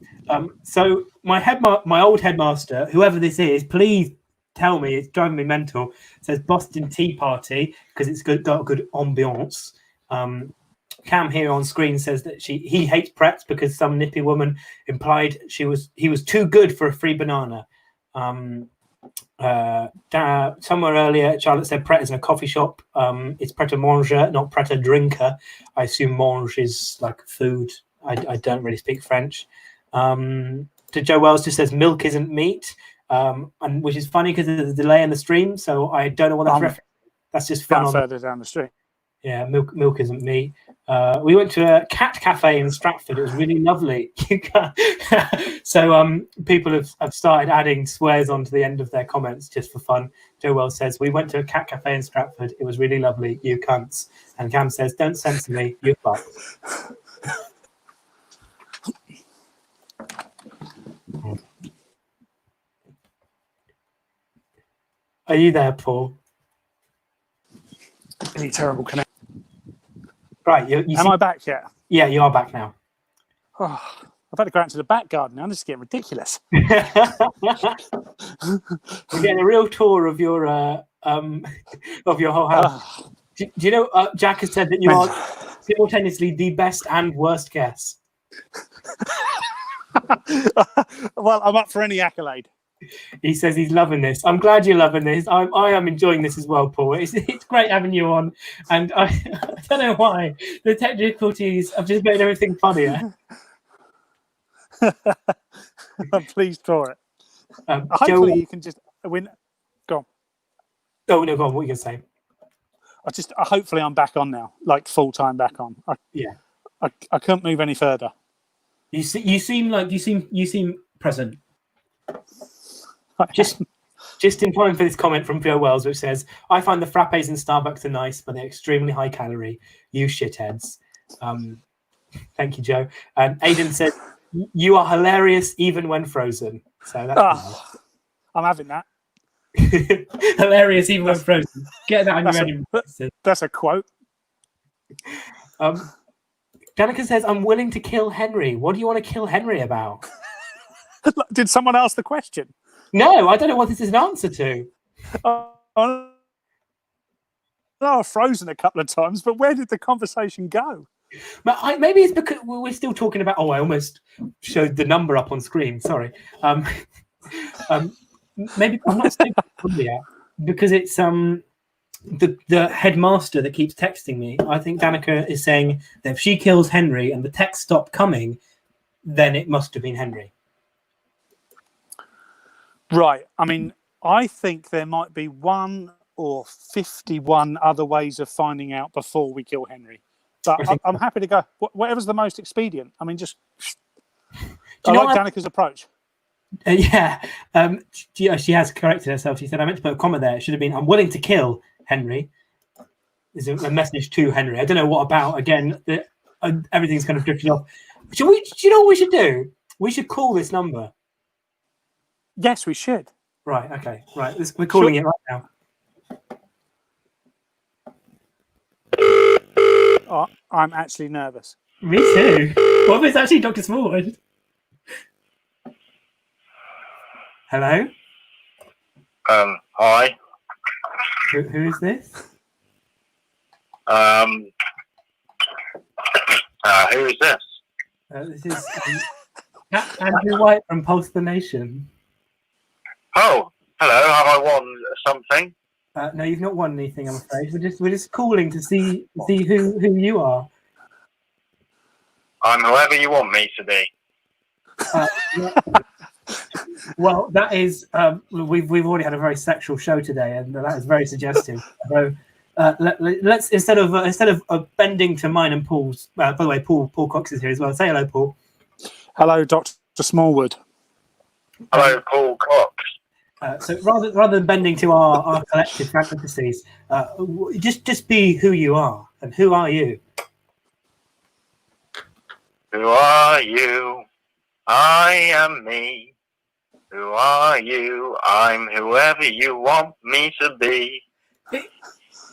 So my old headmaster, whoever this is, please tell me. It's driving me mental. Says Boston Tea Party because it's got a good ambiance. Cam here on screen says that he hates Pretz because some nippy woman implied he was too good for a free banana. Somewhere earlier, Charlotte said Pret is in a coffee shop. It's Pret a manger, not Pret a drinker. I assume mange is like food. I don't really speak French. To Joe Wells just says milk isn't meat, and which is funny because there's a delay in the stream, so I don't know what that's referencing. That's just fun. Further down the street. Yeah, milk isn't meat. We went to a cat cafe in Stratford. It was really lovely. So people have started adding swears onto the end of their comments just for fun. Joe Wells says, we went to a cat cafe in Stratford. It was really lovely, you cunts. And Cam says, don't censor me, you fuck. Are you there, Paul? Any terrible connection. Right. Am I back yet? Yeah, you are back now. Oh, I've had to go out to the back garden now. This is getting ridiculous. We're getting a real tour of your whole house. Do you know Jack has said that you are simultaneously the best and worst guest? Well, I'm up for any accolade. He says he's loving this. I'm glad you're loving this. I am enjoying this as well, Paul. It's great having you on, and I don't know why the technicalities have just made everything funnier. I'm pleased for it. Hopefully, you can just win. Go on. Oh no, go on. What are you gonna say? Hopefully, I'm back on now, like full time back on. I couldn't move any further. You seem present. Just in time for this comment from Joe Wells, which says, I find the frappes in Starbucks are nice, but they're extremely high calorie. You shitheads. Thank you, Joe. And Aidan said, you are hilarious even when frozen. So that's nice. I'm having that. Hilarious even when frozen. Get that on your ready. That's a quote. Danica says, I'm willing to kill Henry. What do you want to kill Henry about? Did someone ask the question? No, I don't know what this is an answer to. I've frozen a couple of times, but where did the conversation go? Maybe it's because we're still talking about. Oh, I almost showed the number up on screen. Sorry. Maybe I'm not saying yet because it's the headmaster that keeps texting me. I think Danica is saying that if she kills Henry and the texts stop coming, then it must have been Henry. Right. I mean, I think there might be 1 or 51 other ways of finding out before we kill Henry. But I'm happy to go. Whatever's the most expedient. I mean, just. I like Danica's approach. Yeah. She has corrected herself. She said, I meant to put a comma there. It should have been, I'm willing to kill Henry. There's a message to Henry. I don't know what about. Again, everything's kind of drifted off. Do you know what we should do? We should call this number. Yes, we should. Right, okay. Right, we're calling it right now. Oh, I'm actually nervous. Me too. What if it's actually Dr. Smallwood? Hello? Hi. Who is this? Who is this? This is Andrew White from Pulse the Nation. Oh, hello. Have I won something? No, you've not won anything, I'm afraid. We're just calling to see who you are. I'm whoever you want me to be. Well, that is we've already had a very sexual show today, and that is very suggestive. So let's instead of bending to mine and Paul's. By the way, Paul Cox is here as well. Say hello, Paul. Hello, Dr. Smallwood. Hello, Paul Cox. So rather than bending to our collective fantasies, just be who you are. And who are you? Who are you? I am me. Who are you? I'm whoever you want me to be.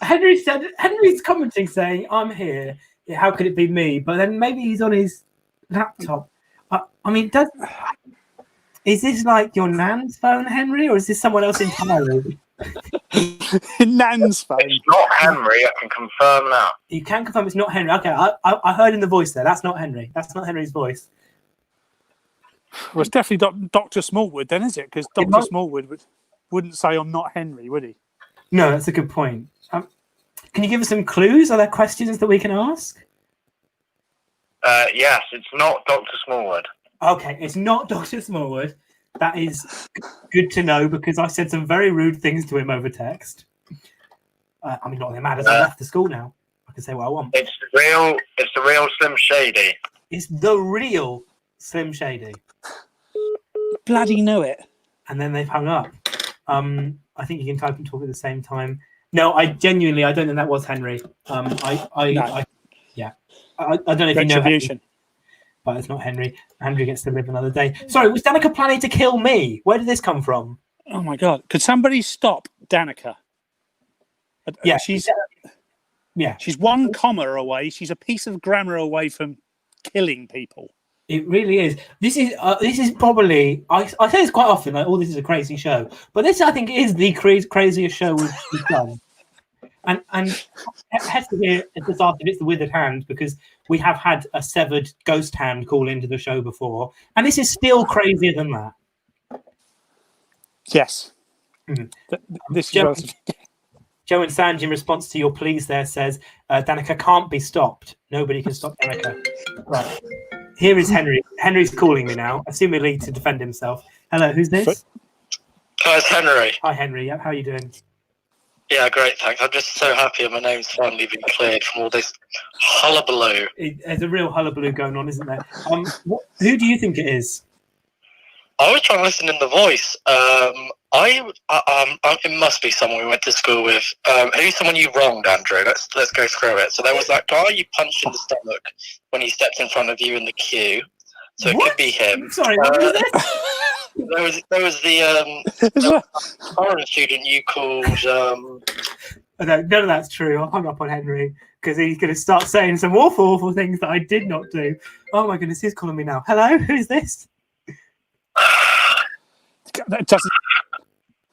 Henry's commenting saying, "I'm here. How could it be me?" But then maybe he's on his laptop. I mean, is this like your nan's phone, Henry, or is this someone else entirely? Nan's phone. It's not Henry, I can confirm that. You can confirm it's not Henry. Okay, I heard in the voice there. That's not Henry. That's not Henry's voice. Well, it's definitely Dr. Smallwood then, is it? Because Dr. Smallwood wouldn't say I'm not Henry, would he? No, that's a good point. Can you give us some clues? Are there questions that we can ask? Yes, it's not Dr. Smallwood. Okay, it's not Dr. Smallwood. That is good to know because I said some very rude things to him over text. I mean, not that matters. I left the school now. I can say what I want. It's the real Slim Shady. It's the real Slim Shady. Bloody know it. And then they've hung up. I think you can type and talk at the same time. No, I genuinely, I don't think that was Henry. I don't know if you know Henry, but it's not Henry. Henry gets to live another day. Sorry, was Danica planning to kill me? Where did this come from? Oh my God! Could somebody stop Danica? Yeah, she's 1 comma away. She's a piece of grammar away from killing people. It really is. This is probably I say this quite often. Like, oh, this is a crazy show, but this I think is the craziest show we've done. And Hester here has just asked if it's the withered hand because we have had a severed ghost hand call into the show before, and this is still crazier than that. Yes. Mm-hmm. This is Joe and Sanj, in response to your pleas there, says Danica can't be stopped. Nobody can stop Danica. Right. Here is Henry. Henry's calling me now, assumingly to defend himself. Hello, who's this? Hi, it's Henry. Hi, Henry. Yep, how are you doing? Yeah, great, thanks. I'm just so happy my name's finally been cleared from all this hullabaloo. There's a real hullabaloo going on, isn't there? Who do you think it is? I was trying to listen in the voice. It must be someone we went to school with. Who's someone you wronged, Andrew? Let's go through it. So there was that guy you punched in the stomach when he stepped in front of you in the queue. So What? it could be him. Sorry, what was this? There was the foreign student you called. No, none of that's true. I hung up on Henry because he's going to start saying some awful things that I did not do. Oh my goodness, he's calling me now. Hello, who's this? That doesn't.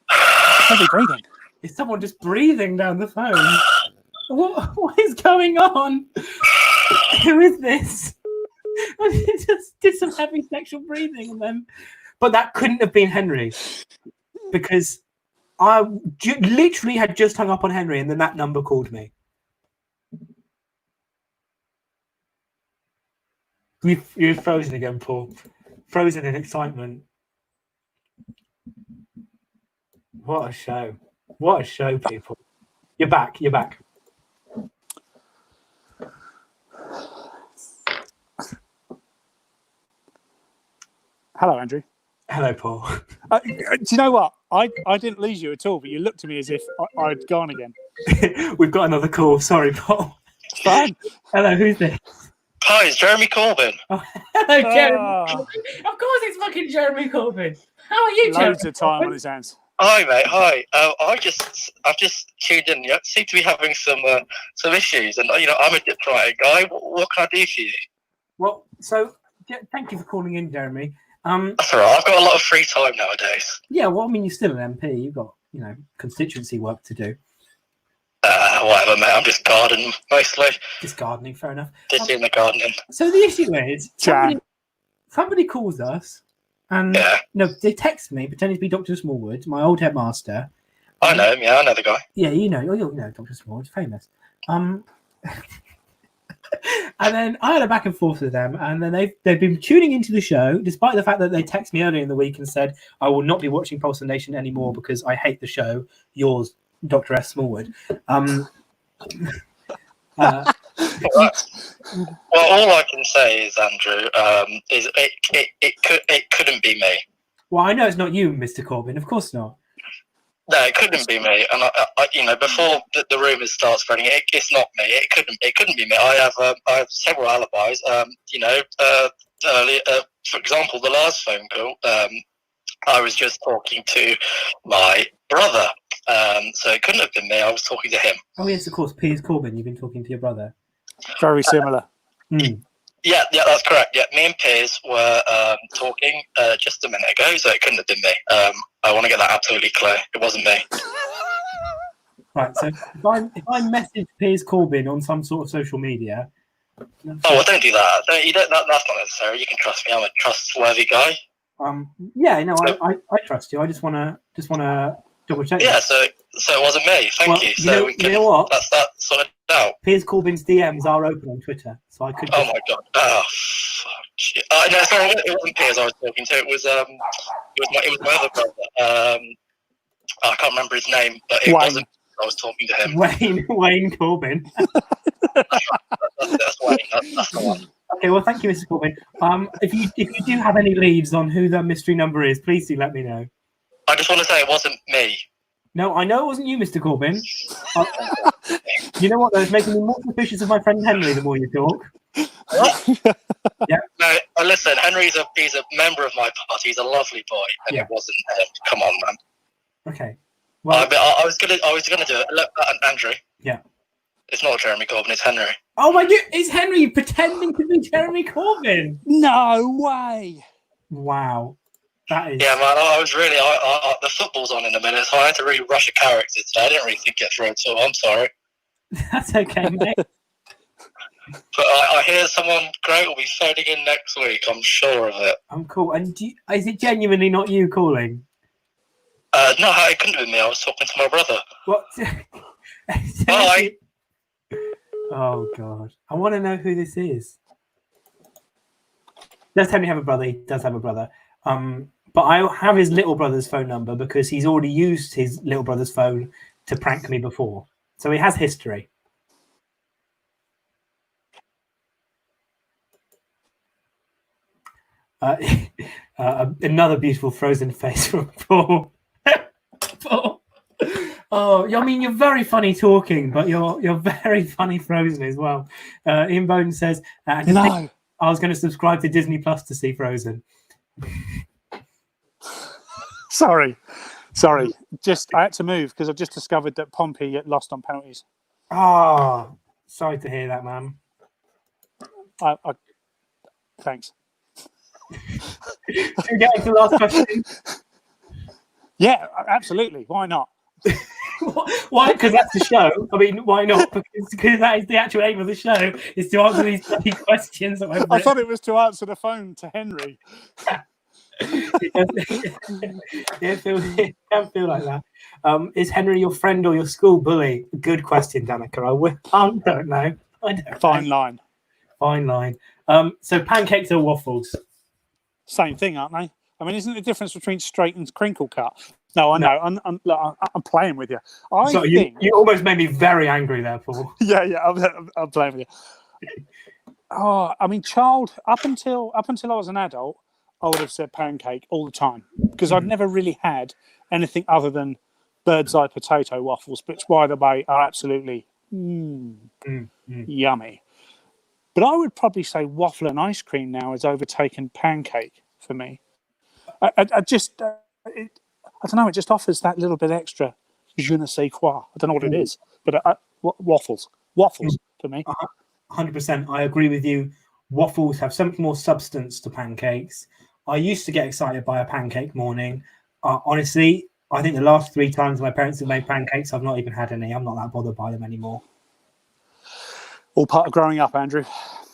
Heavy breathing. Is someone just breathing down the phone? What is going on? Who is this? I just did some heavy sexual breathing and then, but that couldn't have been Henry because I literally had just hung up on Henry and then that number called me. You're frozen again, Paul. Frozen in excitement. What a show. What a show, people. You're back. You're back. Hello, Andrew. Hello, Paul. Do you know what? I didn't lose you at all, but you looked at me as if I'd gone again. We've got another call. Sorry, Paul. Fine. Hello, who's this? Hi, it's Jeremy Corbyn. Oh, hello, Jeremy. Of course it's fucking Jeremy Corbyn. How are you, Jeremy? Loads of time on his hands. Hi, mate. Hi. I've just tuned in. You seem to be having some issues, and I'm a diplomatic guy. What can I do for you? Well, so thank you for calling in, Jeremy. That's all right. I've got a lot of free time nowadays. Yeah, well, I mean, you're still an MP. You've got constituency work to do. Whatever, mate. I'm just gardening mostly. Just gardening, fair enough. Just doing the gardening. So the issue is somebody calls us. And they text me pretending to be Dr. Smallwood, my old headmaster. I know him, I know the guy. Yeah, you know Dr. Smallwood, famous. And then I had a back and forth with them, and then they've been tuning into the show, despite the fact that they texted me earlier in the week and said, I will not be watching Pulse of Nation anymore because I hate the show. Yours, Dr. S. Smallwood. Well, all I can say is, Andrew, is it couldn't be me. Well, I know it's not you, Mr. Corbin. Of course not. No, it couldn't be me. And I before the rumours start spreading, it's not me. It couldn't be me. I have several alibis. Earlier, for example, the last phone call, I was just talking to my brother. So it couldn't have been me. I was talking to him. Oh yes, of course. Piers Corbin. You've been talking to your brother. Very similar. Yeah, that's correct. Yeah, me and Piers were talking just a minute ago, so it couldn't have been me. I want to get that absolutely clear. It wasn't me. Right. So if I message Piers Corbin on some sort of social media. Well, don't do that. That's not necessary. You can trust me. I'm a trustworthy guy. Yeah. No, I trust you. I just wanna double check. Yeah. So it wasn't me. Thank you. So you know what? That's that sorted out. Piers Corbin's DMs are open on Twitter, so I could. Oh my god! Oh fuck! Shit. No, sorry, it wasn't Piers I was talking to. It was my other brother. I can't remember his name, but it wasn't. I was talking to him. Wayne Corbin. That's Wayne. That's the one. Okay, well, thank you, Mr. Corbin. If you do have any leads on who the mystery number is, please do let me know. I just want to say it wasn't me. No, I know it wasn't you, Mr. Corbin. You know what, though? It's making me more suspicious of my friend Henry the more you talk. Yeah. No, listen, Henry's he's a member of my party. He's a lovely boy, and it wasn't him. Come on, man. Okay. Well, I was gonna do it. Look, Andrew. Yeah. It's not Jeremy Corbyn. It's Henry. Oh my God! It's Henry pretending to be Jeremy Corbyn. No way! Wow. That is... Yeah, man. I was really. The football's on in a minute, so I had to really rush a character today. I didn't really think it through, so I'm sorry. That's okay, mate. But I hear someone great will be phoning in next week. I'm sure of it. I'm cool. And is it genuinely not you calling? No, it couldn't have been me. I was talking to my brother. What? Bye. Oh God! I want to know who this is. Does Henry have a brother? He does have a brother. But I have his little brother's phone number because he's already used his little brother's phone to prank me before. So he has history. Another beautiful frozen face from Paul. Paul. Oh, I mean, you're very funny talking, but you're very funny frozen as well. Ian Bowden says, "No, I was going to subscribe to Disney Plus to see Frozen." Sorry. Just I had to move because I've just discovered that Pompey lost on penalties. Ah, sorry to hear that, man. Thanks. Should we get into the last question? Yeah, absolutely. Why not? Why? Because that's the show. I mean, why not? Because that is the actual aim of the show, is to answer these bloody questions. I thought it was to answer the phone to Henry. It can feel like that. Is Henry your friend or your school bully? Good question, Danica. I don't know. Fine line. So pancakes or waffles? Same thing, aren't they? I mean, isn't the difference between straight and crinkle cut? No, I know. I'm playing with you. You almost made me very angry there, Paul. Yeah, I'm playing with you. Oh, I mean, up until I was an adult, I would have said pancake all the time because I'd never really had anything other than bird's eye potato waffles, which, by the way, are absolutely yummy. But I would probably say waffle and ice cream now has overtaken pancake for me. I don't know. It just offers that little bit extra je ne sais quoi. I don't know what it is, but waffles for me. 100%. I agree with you. Waffles have something more substance to pancakes. I used to get excited by a pancake morning. Honestly, I think the last 3 times my parents have made pancakes, I've not even had any. I'm not that bothered by them anymore. All part of growing up, Andrew.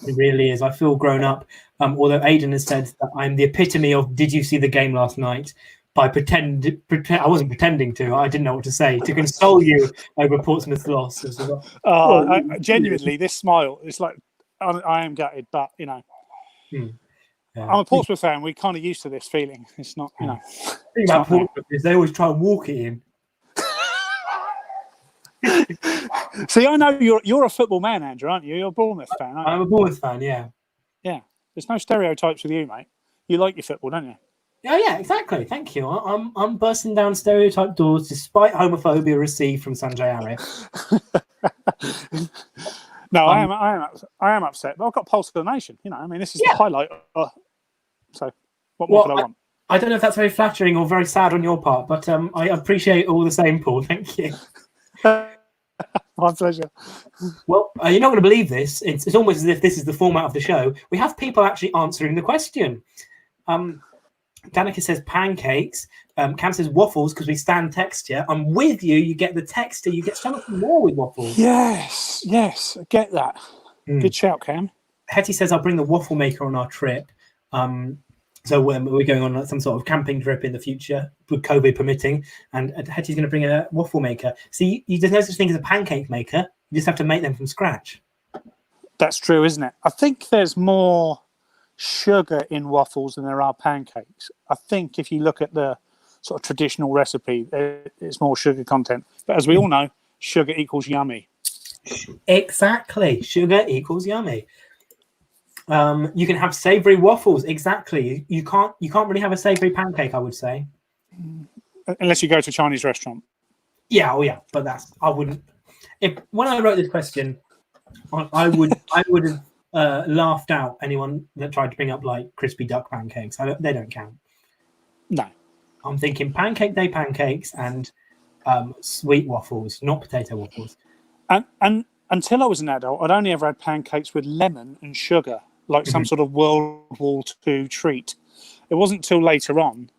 It really is. I feel grown up. Although Aidan has said that I'm the epitome of "Did you see the game last night?" by pretend. I wasn't pretending to. I didn't know what to say to console you over Portsmouth's loss. Genuinely, this smile. It's like I am gutted, but you know. Yeah. I'm a Portsmouth fan. We're kind of used to this feeling. It's not, you know. The thing about Portsmouth is they always try and walk it in. See, I know you're a football man, Andrew, aren't you? You're a Bournemouth fan, aren't you? I'm a Bournemouth fan, yeah. Yeah. There's no stereotypes with you, mate. You like your football, don't you? Oh, yeah, exactly. Thank you. I'm bursting down stereotype doors despite homophobia received from Sanjay Arif. No, I am upset, but I've got Pulse of the Nation. You know, I mean, this is the highlight. So, what more could I want? I don't know if that's very flattering or very sad on your part, but I appreciate all the same, Paul. Thank you. My pleasure. Well, you're not going to believe this. It's almost as if this is the format of the show. We have people actually answering the question. Danica says pancakes. Cam says waffles because we stand texture. I'm with you. You get the texture. You get so much more with waffles. Yes, I get that. Good shout, Cam. Hetty says I'll bring the waffle maker on our trip. So we're going on some sort of camping trip in the future, with COVID permitting, and Hetty's going to bring a waffle maker. See, there's no such thing as a pancake maker. You just have to make them from scratch. That's true, isn't it? I think there's more sugar in waffles than there are pancakes. I think if you look at the sort of traditional recipe, it's more sugar content. But as we all know, sugar equals yummy. Exactly. Sugar equals yummy. You can have savoury waffles. Exactly. You can't really have a savoury pancake, I would say. Unless you go to a Chinese restaurant. Yeah, but I wouldn't. When I wrote this question, I would have laughed out anyone that tried to bring up like crispy duck pancakes. They don't count. No. I'm thinking pancake day pancakes and sweet waffles, not potato waffles. And until I was an adult, I'd only ever had pancakes with lemon and sugar, like some sort of World War II treat. It wasn't until later on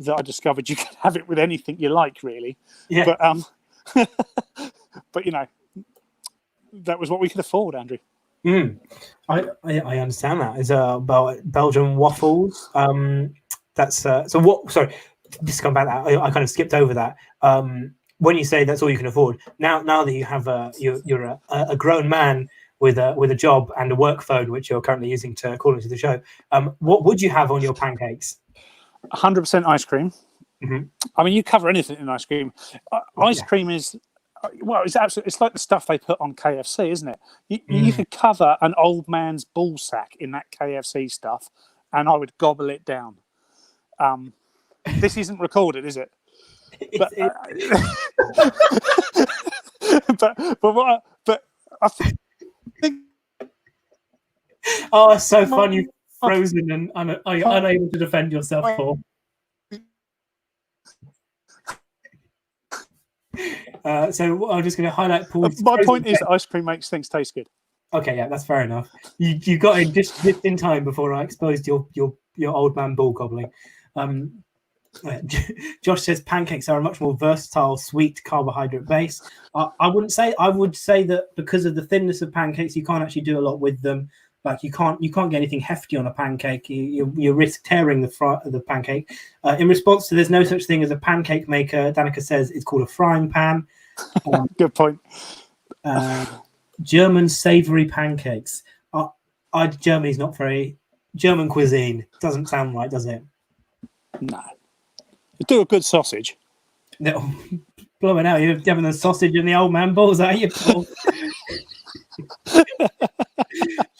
that I discovered you could have it with anything you like, really. Yeah. But but you know, that was what we could afford, Andrew. I understand that. It's Belgian waffles. That's so what? Sorry, just come back. I kind of skipped over that. When you say that's all you can afford, now that you have you're a grown man with a job and a work phone, which you're currently using to call into the show, what would you have on your pancakes? 100% ice cream. I mean, you cover anything in ice cream. Ice cream is, well, it's like the stuff they put on KFC, isn't it? You could cover an old man's ball sack in that KFC stuff, and I would gobble it down. This isn't recorded, is it? But but I think. Oh, it's so fun! You've frozen and are you unable to defend yourself, Paul? So I'm just going to highlight Paul's. My point is, ice cream makes things taste good. Okay, yeah, that's fair enough. You got in just in time before I exposed your old man ball gobbling. Josh says pancakes are a much more versatile, sweet carbohydrate base. I wouldn't say. I would say that because of the thinness of pancakes, you can't actually do a lot with them. Like you can't get anything hefty on a pancake. You risk tearing the pancake. In response to there's no such thing as a pancake maker, Danica says it's called a frying pan. Good point. German savoury pancakes. Germany's not very German cuisine. Doesn't sound right, does it? No. You do a good sausage. No, blowing out. You're having the sausage and the old man balls, are you, Paul?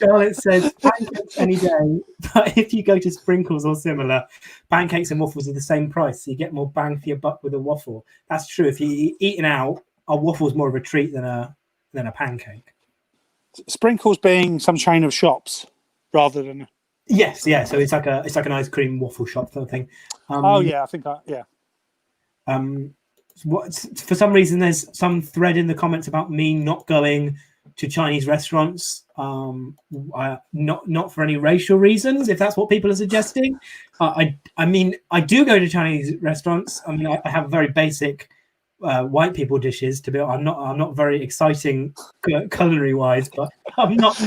Charlotte says pancakes any day, but if you go to Sprinkles or similar, pancakes and waffles are the same price, so you get more bang for your buck with a waffle. That's true. If you're eating out, a waffle is more of a treat than a pancake. Sprinkles being some chain of shops rather than. Yes, yeah. So it's like an ice cream waffle shop sort of thing. I think yeah. For some reason, there's some thread in the comments about me not going to Chinese restaurants. Not for any racial reasons, if that's what people are suggesting. I mean, I do go to Chinese restaurants. I mean, I have very basic white people dishes. To be honest, I'm not very exciting culinary wise, but I'm not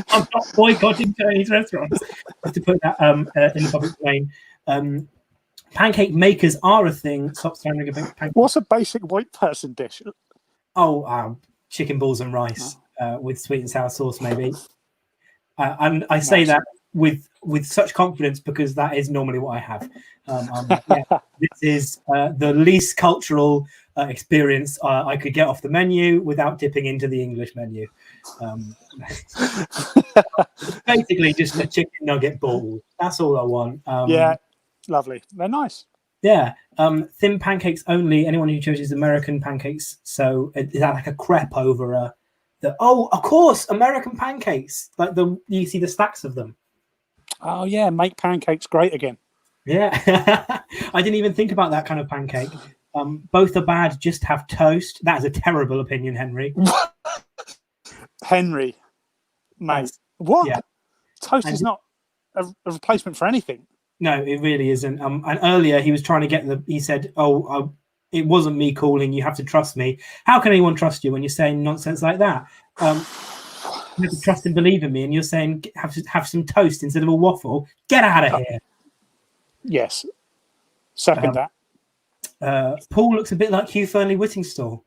boycotting Chinese restaurants. Just to put that in the public domain. Pancake makers are a thing. Stop sounding a bit. What's a basic white person dish? Chicken balls and rice with sweet and sour sauce, maybe. And I say that with such confidence because that is normally what I have. This is the least cultural experience I could get off the menu without dipping into the English menu. Basically, just a chicken nugget ball. That's all I want. Yeah, lovely. They're nice. Yeah, thin pancakes only. Anyone who chooses American pancakes. So is that like a crepe over of course, American pancakes. Like you see the stacks of them. Oh yeah, make pancakes great again. Yeah, I didn't even think about that kind of pancake. Both are bad. Just have toast. That is a terrible opinion, Henry. Henry, mate, what? Yeah. Toast is not a replacement for anything. No, it really isn't. And earlier he was trying to get he said, it wasn't me calling. You have to trust me. How can anyone trust you when you're saying nonsense like that? You have to trust and believe in me. And you're saying have some toast instead of a waffle. Get out of here. Yes. Second that. Paul looks a bit like Hugh Fearnley-Whittingstall.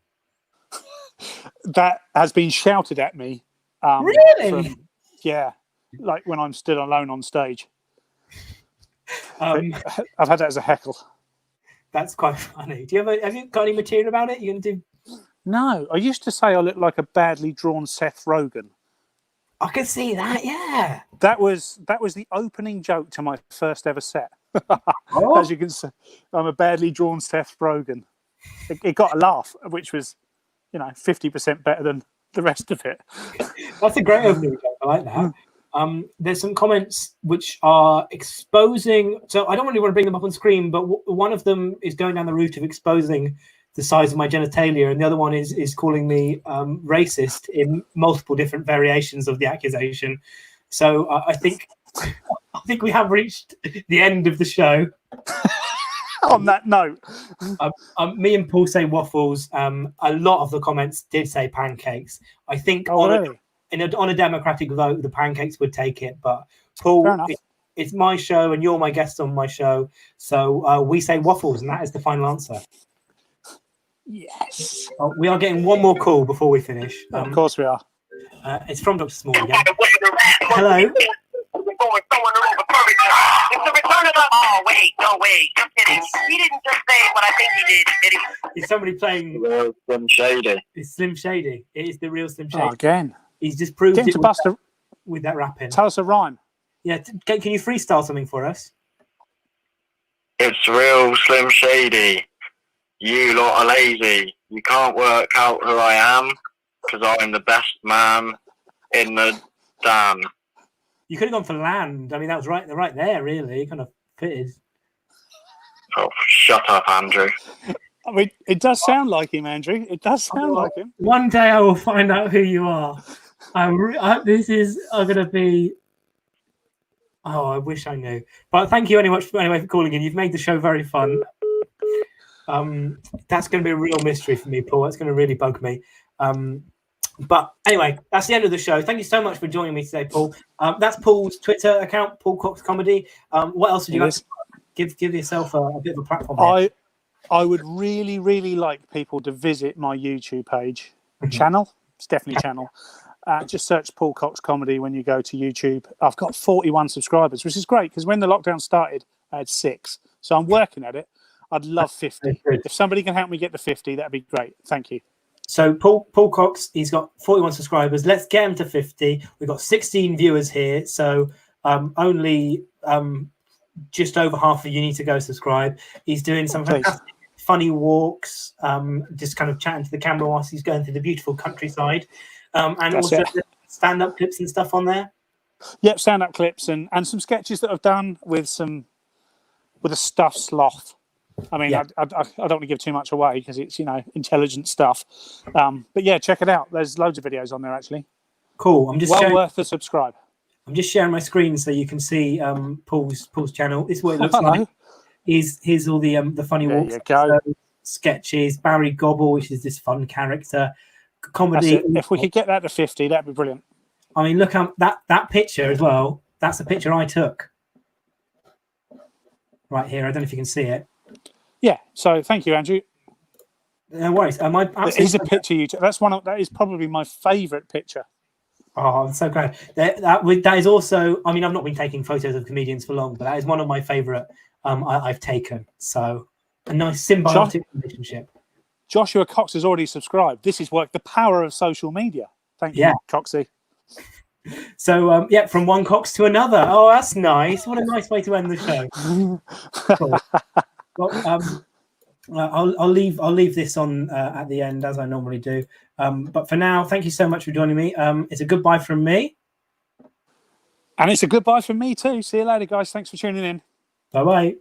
That has been shouted at me. Really? Yeah. Like when I'm stood alone on stage. I've had that as a heckle. That's quite funny. Have you got any material about it? You gonna do? No, I used to say I look like a badly drawn Seth Rogen. I can see that. Yeah. That was the opening joke to my first ever set. As you can see, I'm a badly drawn Seth Rogen. It got a laugh, which was, 50% better than the rest of it. That's a great opening joke. I like that. There's some comments which are exposing. So I don't really want to bring them up on screen, but one of them is going down the route of exposing the size of my genitalia, and the other one is calling me racist in multiple different variations of the accusation. So I think we have reached the end of the show. On that note, me and Paul say waffles. A lot of the comments did say pancakes. I think on a democratic vote, the pancakes would take it. But Paul, it's my show, and you're my guest on my show, so we say waffles, and that is the final answer. Yes. We are getting one more call before we finish. Of course we are. It's from Dr. Small again. Hello. It's the return of the... Oh, wait. Just kidding. He didn't just say what I think he did he? Is somebody playing... Slim Shady. It's Slim Shady. It is the real Slim Shady. Oh, again. He's just proved it with that rapping. Tell us a rhyme. Yeah, can you freestyle something for us? It's real Slim Shady. You lot are lazy. You can't work out who I am because I'm the best man in the dam. You could have gone for land. I mean, that was right there, really. It kind of fitted. Oh, shut up, Andrew. I mean, it does sound like him, Andrew. It does sound like him. One day I will find out who you are. This is going to be... Oh, I wish I knew. But thank you anyway for calling in. You've made the show very fun. That's going to be a real mystery for me, Paul. That's going to really bug me. But anyway, that's the end of the show. Thank you so much for joining me today, Paul. That's Paul's Twitter account, Paul Cox Comedy. What else would you like to give yourself a bit of a platform here? I would really, really like people to visit my YouTube page channel. It's definitely channel. Just search Paul Cox Comedy when you go to YouTube. I've got 41 subscribers, which is great because when the lockdown started, I had 6. So I'm working at it. I'd love 50. If somebody can help me get to 50, that'd be great. Thank you. So Paul Cox, he's got 41 subscribers. Let's get him to 50. We've got 16 viewers here. So only just over half of you need to go subscribe. He's doing some fantastic funny walks, just kind of chatting to the camera whilst he's going through the beautiful countryside. And also stand-up clips and stuff on there. Yep, stand-up clips and some sketches that I've done with a stuffed sloth. I mean, I don't want to give too much away because it's, intelligent stuff. But yeah, check it out. There's loads of videos on there, actually. Cool. Worth the subscribe. I'm just sharing my screen so you can see Paul's channel. This is what it looks like. Here's all the funny walks, sketches. Barry Gobble, which is this fun character. Comedy. If we could get that to 50, that'd be brilliant. I mean, look that picture as well. That's a picture I took. Right here. I don't know if you can see it. Yeah. So thank you, Andrew. No worries. Here's a picture you took. That is probably my favourite picture. Oh, I'm so glad. That is also. I mean, I've not been taking photos of comedians for long, but that is one of my favourite I've taken. So a nice symbiotic relationship. Joshua Cox has already subscribed. This is work. The power of social media. Thank you, Coxie. So, from one Cox to another. Oh, that's nice. What a nice way to end the show. Cool. Well, I'll leave this on at the end, as I normally do. But for now, thank you so much for joining me. It's a goodbye from me. And it's a goodbye from me too. See you later, guys. Thanks for tuning in. Bye-bye.